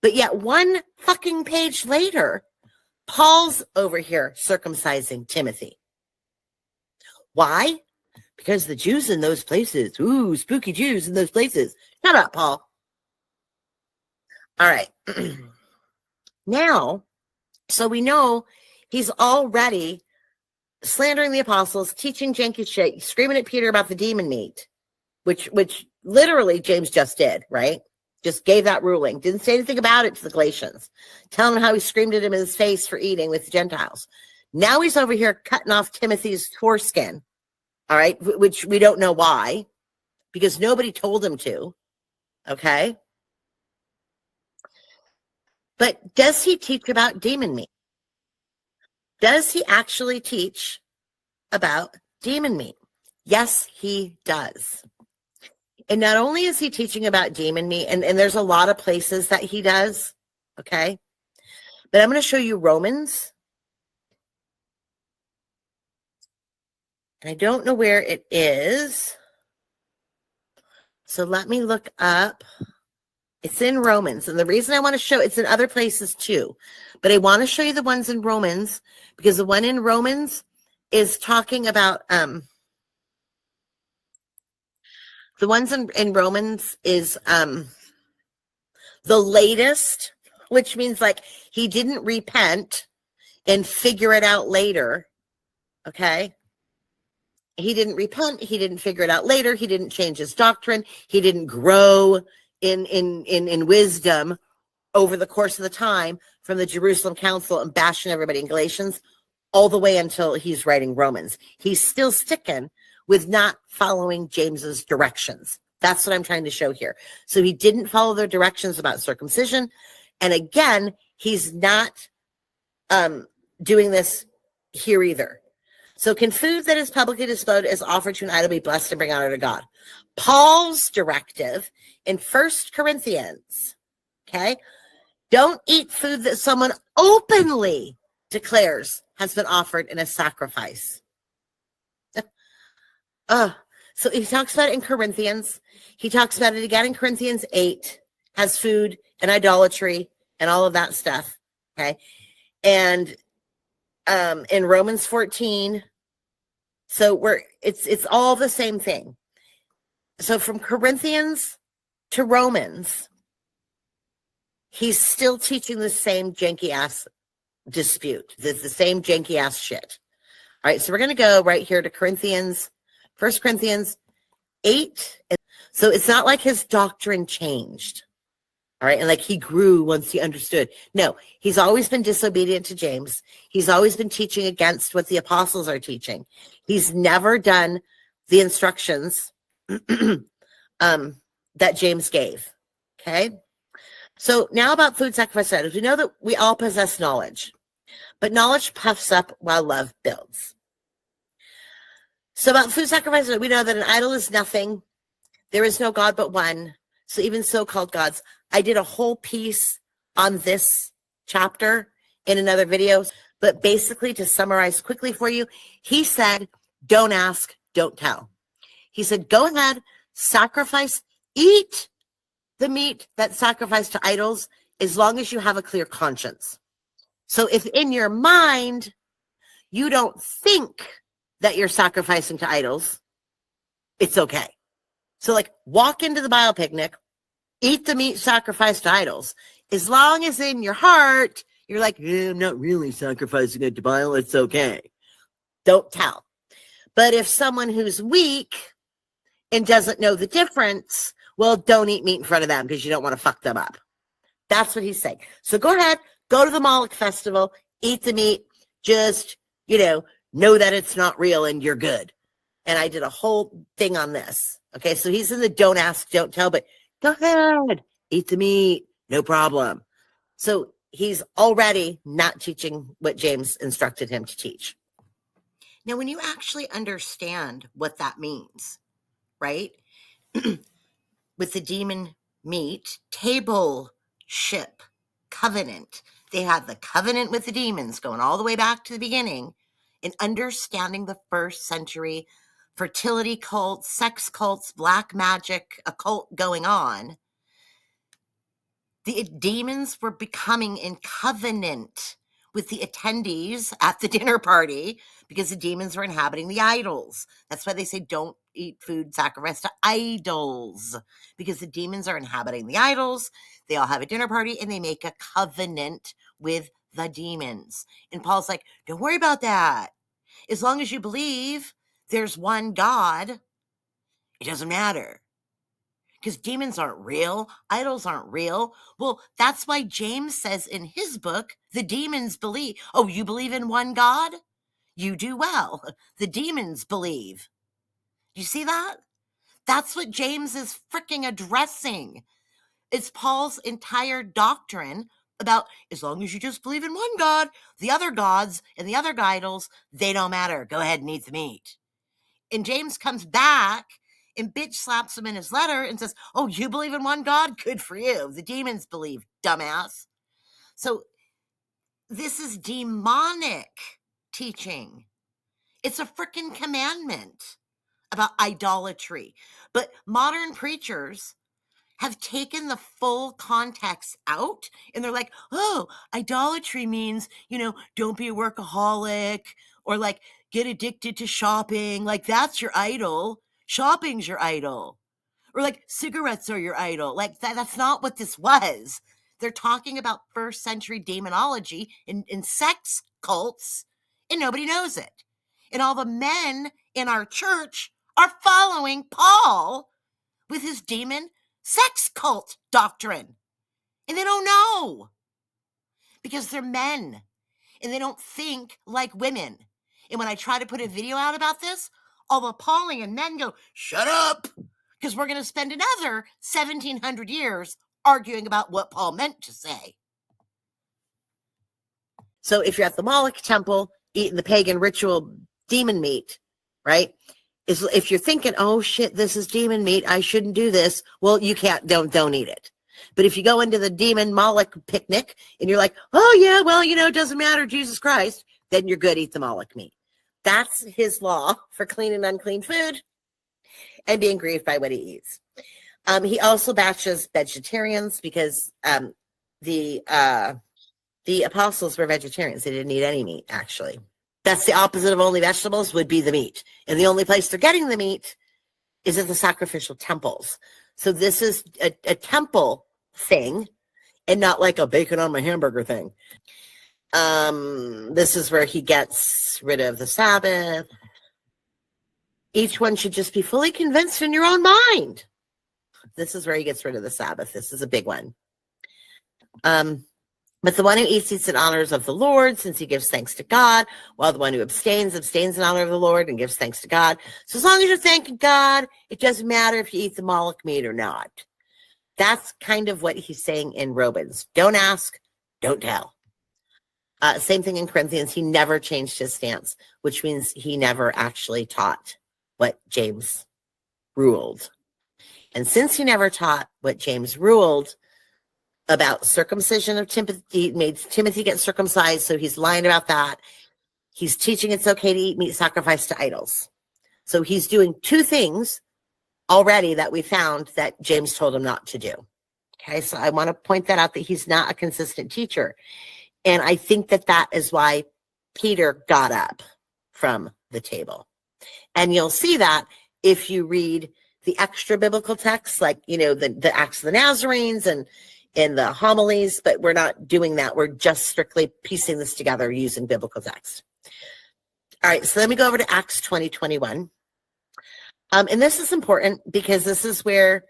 But yet 1 fucking page later, Paul's over here circumcising Timothy. Why? Because the Jews in those places, spooky Jews in those places. Shut up, Paul. All right. Now, so we know he's already slandering the apostles, teaching janky shit, screaming at Peter about the demon meat, which literally James just did, right? Just gave that ruling. Didn't say anything about it to the Galatians. Telling him how he screamed at him in his face for eating with the Gentiles. Now he's over here cutting off Timothy's foreskin, all right, which we don't know why, because nobody told him to, okay? But does he teach about demon meat? Does he actually teach about demon meat? Yes, he does. And not only is he teaching about demon meat, and there's a lot of places that he does, okay? But I'm going to show you Romans. I don't know where it is. So let me look up. It's in Romans. And the reason I want to show, it's in other places too. But I want to show you the ones in Romans, because the one in Romans is talking about, the ones in Romans is the latest, which means like he didn't repent and figure it out later, okay? He didn't repent. He didn't figure it out later. He didn't change his doctrine. He didn't grow in wisdom over the course of the time from the Jerusalem Council and bashing everybody in Galatians all the way until he's writing Romans. He's still sticking with not following James's directions. That's what I'm trying to show here. So he didn't follow their directions about circumcision. And again, he's not doing this here either. So can food that is publicly displayed as offered to an idol be blessed and bring honor to God? Paul's directive in 1 Corinthians, okay? Don't eat food that someone openly declares has been offered in a sacrifice. So he talks about it in Corinthians. He talks about it again in Corinthians 8, has food and idolatry and all of that stuff, okay? And in Romans 14, so it's all the same thing. So from Corinthians to Romans, he's still teaching the same janky ass dispute. The same janky ass shit. All right, so we're going to go right here to Corinthians, 1 Corinthians 8. So it's not like his doctrine changed. All right, and like he grew once he understood. No, he's always been disobedient to James. He's always been teaching against what the apostles are teaching. He's never done the instructions that James gave. Okay, so now about food sacrifice idols. We know that we all possess knowledge, but knowledge puffs up while love builds. So about food sacrifice, we know that an idol is nothing. There is no God but one. So even so-called gods. I did a whole piece on this chapter in another video, but basically to summarize quickly for you, he said, don't ask, don't tell. He said, go ahead, sacrifice, eat the meat that's sacrificed to idols as long as you have a clear conscience. So if in your mind, you don't think that you're sacrificing to idols, it's okay. So like walk into the Bible picnic, eat the meat sacrificed to idols. As long as in your heart, You're like, I'm not really sacrificing it to Baal. It's okay. Don't tell. But if someone who's weak and doesn't know the difference, well, don't eat meat in front of them because you don't want to fuck them up. That's what he's saying. So go ahead, go to the Moloch festival, eat the meat, just, know that it's not real and you're good. And I did a whole thing on this. Okay, so he's in the don't ask, don't tell, but go ahead, eat the meat, no problem. So he's already not teaching what James instructed him to teach. Now, when you actually understand what that means, right? With the demon meat, table, ship, covenant. They had the covenant with the demons going all the way back to the beginning, and understanding the first century fertility cults, sex cults, black magic, occult going on. The demons were becoming in covenant with the attendees at the dinner party because the demons were inhabiting the idols. That's why they say don't eat food sacrificed to idols, because the demons are inhabiting the idols. They all have a dinner party and they make a covenant with the demons. And Paul's like, don't worry about that. As long as you believe there's one God, it doesn't matter. Because demons aren't real. Idols aren't real. Well, that's why James says in his book, the demons believe. Oh, you believe in one God? You do well. The demons believe. You see that? That's what James is freaking addressing. It's Paul's entire doctrine about as long as you just believe in one God, the other gods and the other idols, they don't matter. Go ahead and eat the meat. And James comes back and bitch slaps him in his letter and says, oh, you believe in one God? Good for you. The demons believe, dumbass. So this is demonic teaching. It's a freaking commandment about idolatry. But modern preachers have taken the full context out, and they're like, oh, idolatry means, don't be a workaholic, or like get addicted to shopping. Like that's your idol. Shopping's your idol. Or like cigarettes are your idol. Like that's not what this was. They're talking about first century demonology in sex cults, and nobody knows it. And all the men in our church are following Paul with his demon sex cult doctrine. And they don't know because they're men and they don't think like women. And when I try to put a video out about this, all the Paulian men go, shut up, because we're going to spend another 1,700 years arguing about what Paul meant to say. So if you're at the Moloch temple eating the pagan ritual demon meat, right? If you're thinking, oh shit, this is demon meat, I shouldn't do this. Well, you can't, don't eat it. But if you go into the demon Moloch picnic and you're like, oh yeah, well, it doesn't matter, Jesus Christ, then you're good, eat the Moloch meat. That's his law for clean and unclean food and being grieved by what he eats. He also bashes vegetarians because the apostles were vegetarians. They didn't eat any meat, actually. That's the opposite of only vegetables would be the meat. And the only place they're getting the meat is at the sacrificial temples. So this is a temple thing and not like a bacon on my hamburger thing. This is where he gets rid of the Sabbath. Each one should just be fully convinced in your own mind. This is where he gets rid of the Sabbath. This is a big one. But the one who eats in honors of the Lord, since he gives thanks to God, while the one who abstains in honor of the Lord and gives thanks to God. So as long as you're thanking God, it doesn't matter if you eat the Moloch meat or not. That's kind of what he's saying in Romans. Don't ask, don't tell. Same thing in Corinthians. He never changed his stance, which means he never actually taught what James ruled. And since he never taught what James ruled about circumcision of Timothy, he made Timothy get circumcised, so he's lying about that. He's teaching it's okay to eat meat sacrificed to idols. So he's doing two things already that we found that James told him not to do. Okay, so I want to point that out, that he's not a consistent teacher. And I think that is why Peter got up from the table. And you'll see that if you read the extra biblical texts, like, the Acts of the Nazarenes and, in the homilies, but we're not doing that. We're just strictly piecing this together using biblical text. All right, so let me go over to Acts 20:21. And this is important because this is where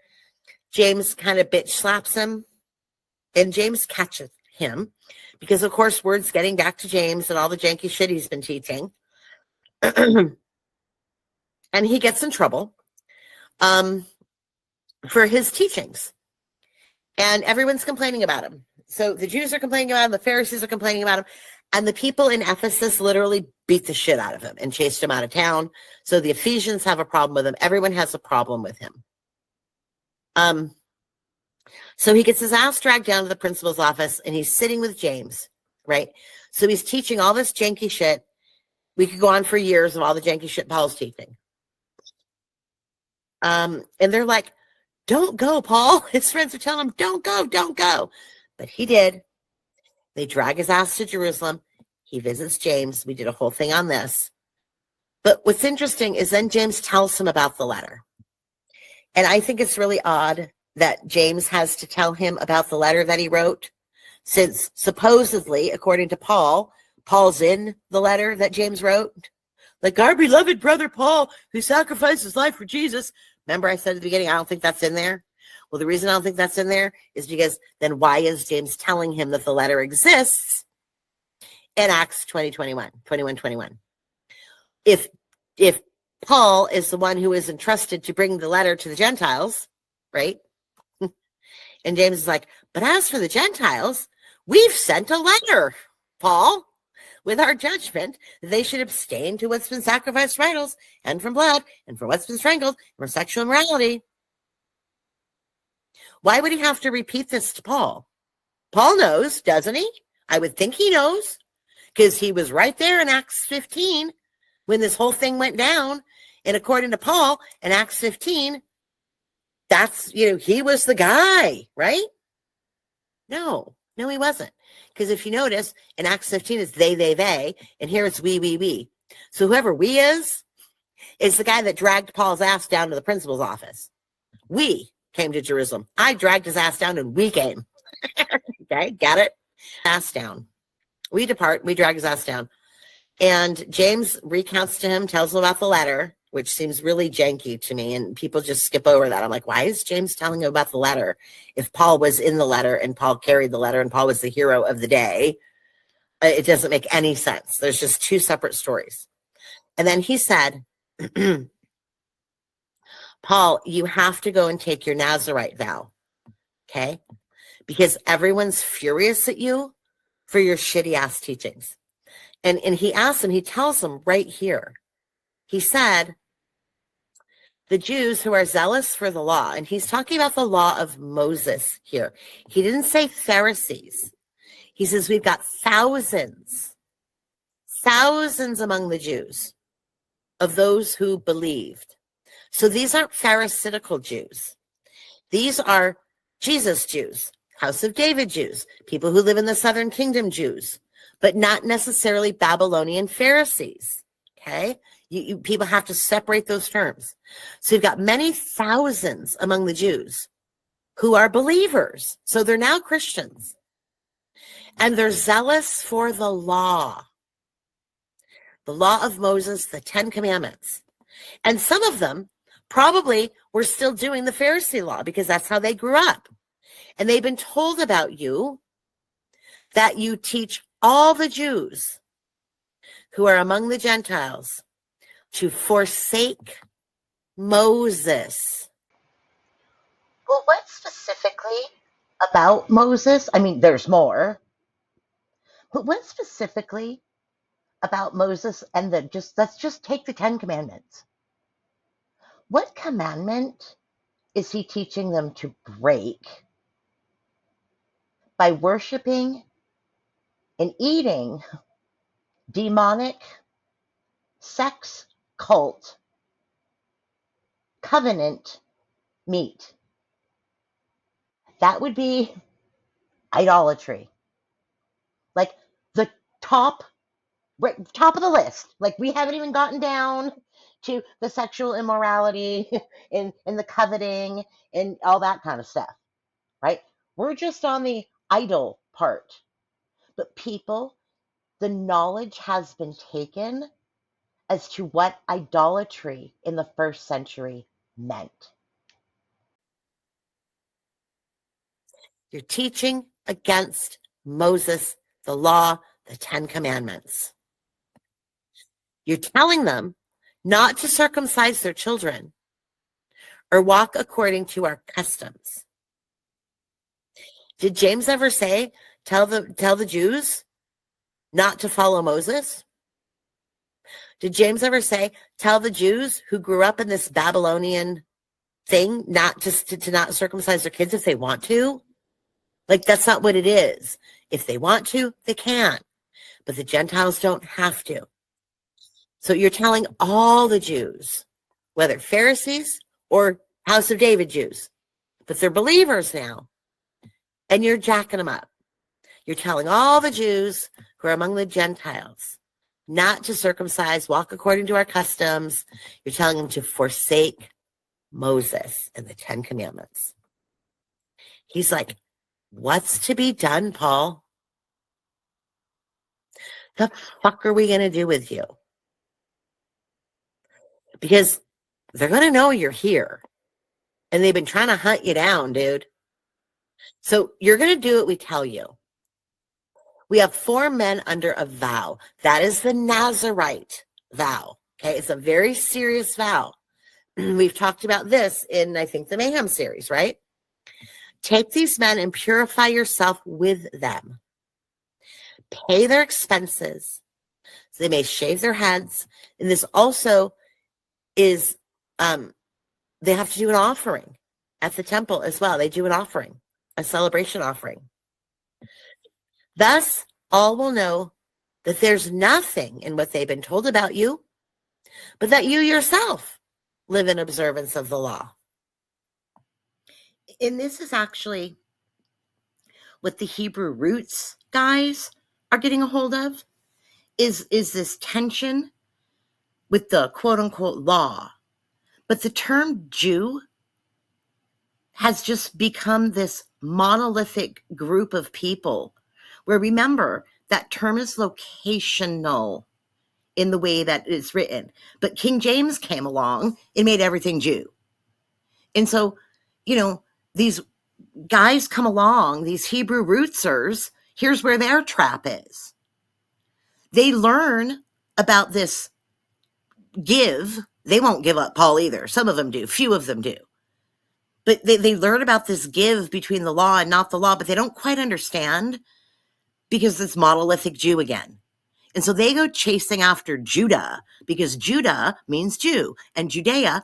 James kind of bitch slaps him, and James catches him because, of course, word's getting back to James and all the janky shit he's been teaching. And he gets in trouble for his teachings. And everyone's complaining about him. So the Jews are complaining about him, the Pharisees are complaining about him, and the people in Ephesus literally beat the shit out of him and chased him out of town. So the Ephesians have a problem with him. Everyone has a problem with him. So he gets his ass dragged down to the principal's office, and he's sitting with James, right? So he's teaching all this janky shit. We could go on for years of all the janky shit Paul's teaching. And they're like, don't go, Paul. His friends are telling him, don't go, don't go. But he did. They drag his ass to Jerusalem. He visits James. We did a whole thing on this. But what's interesting is then James tells him about the letter. And I think it's really odd that James has to tell him about the letter that he wrote, since supposedly, according to Paul, Paul's in the letter that James wrote. Like, our beloved brother Paul, who sacrificed his life for Jesus. Remember I said at the beginning, I don't think that's in there? Well, the reason I don't think that's in there is because then why is James telling him that the letter exists in Acts 21:21? If Paul is the one who is entrusted to bring the letter to the Gentiles, right? And James is like, but as for the Gentiles, we've sent a letter, Paul, with our judgment that they should abstain to what's been sacrificed from idols and from blood and from what's been strangled and from sexual immorality. Why would he have to repeat this to Paul? Paul knows, doesn't he? I would think he knows, because he was right there in Acts 15 when this whole thing went down. And according to Paul, in Acts 15, that's, he was the guy, right? No, he wasn't. Because if you notice, in Acts 15, it's they, and here it's we. So whoever we is the guy that dragged Paul's ass down to the principal's office. We came to Jerusalem. I dragged his ass down, and we came. Okay, got it? Ass down. We depart, we drag his ass down. And James recounts to him, tells him about the letter, which seems really janky to me, and people just skip over that. I'm like, why is James telling him about the letter if Paul was in the letter and Paul carried the letter and Paul was the hero of the day? It doesn't make any sense. There's just two separate stories. And then he said, Paul, you have to go and take your Nazirite vow, okay? Because everyone's furious at you for your shitty-ass teachings. And he asks him, he tells him right here, he said, the Jews who are zealous for the law, and he's talking about the law of Moses here. He didn't say Pharisees. He says we've got thousands among the Jews of those who believed. So these aren't Pharisaical Jews. These are Jesus Jews, House of David Jews, people who live in the Southern Kingdom Jews, but not necessarily Babylonian Pharisees, okay? People have to separate those terms. So you've got many thousands among the Jews who are believers. So they're now Christians. And they're zealous for the law of Moses, the 10 Commandments. And some of them probably were still doing the Pharisee law because that's how they grew up. And they've been told about you that you teach all the Jews who are among the Gentiles to forsake Moses. Well, what specifically about Moses? I mean, there's more. But what specifically about Moses and let's just take the 10 Commandments. What commandment is he teaching them to break by worshiping and eating demonic sex cult covenant meat? That would be idolatry. Like the top of the list. Like we haven't even gotten down to the sexual immorality and the coveting and all that kind of stuff, right? We're just on the idol part. But people, the knowledge has been taken as to what idolatry in the first century meant. You're teaching against Moses, the law, the 10 Commandments. You're telling them not to circumcise their children or walk according to our customs. Did James ever say, tell the Jews not to follow Moses? Did James ever say, tell the Jews who grew up in this Babylonian thing not just to not circumcise their kids if they want to? Like, that's not what it is. If they want to, they can. But the Gentiles don't have to. So you're telling all the Jews, whether Pharisees or House of David Jews, but they're believers now, and you're jacking them up. You're telling all the Jews who are among the Gentiles not to circumcise, walk according to our customs. You're telling them to forsake Moses and the 10 Commandments. He's like, what's to be done, Paul? The fuck are we going to do with you? Because they're going to know you're here. And they've been trying to hunt you down, dude. So you're going to do what we tell you. We have 4 men under a vow. That is the Nazirite vow. Okay, it's a very serious vow. We've talked about this in, I think, the Mayhem series, right? Take these men and purify yourself with them. Pay their expenses so they may shave their heads. And this also is, they have to do an offering at the temple as well. They do an offering, a celebration offering. Thus, all will know that there's nothing in what they've been told about you, but that you yourself live in observance of the law. And this is actually what the Hebrew roots guys are getting a hold of, is this tension with the quote-unquote law. But the term Jew has just become this monolithic group of people where, remember, that term is locational in the way that it's written. But King James came along and made everything Jew. And so, these guys come along, these Hebrew rootsers, here's where their trap is. They learn about this give. They won't give up Paul either. Some of them do. Few of them do. But they learn about this give between the law and not the law, but they don't quite understand because it's monolithic Jew again. And so they go chasing after Judah because Judah means Jew and Judea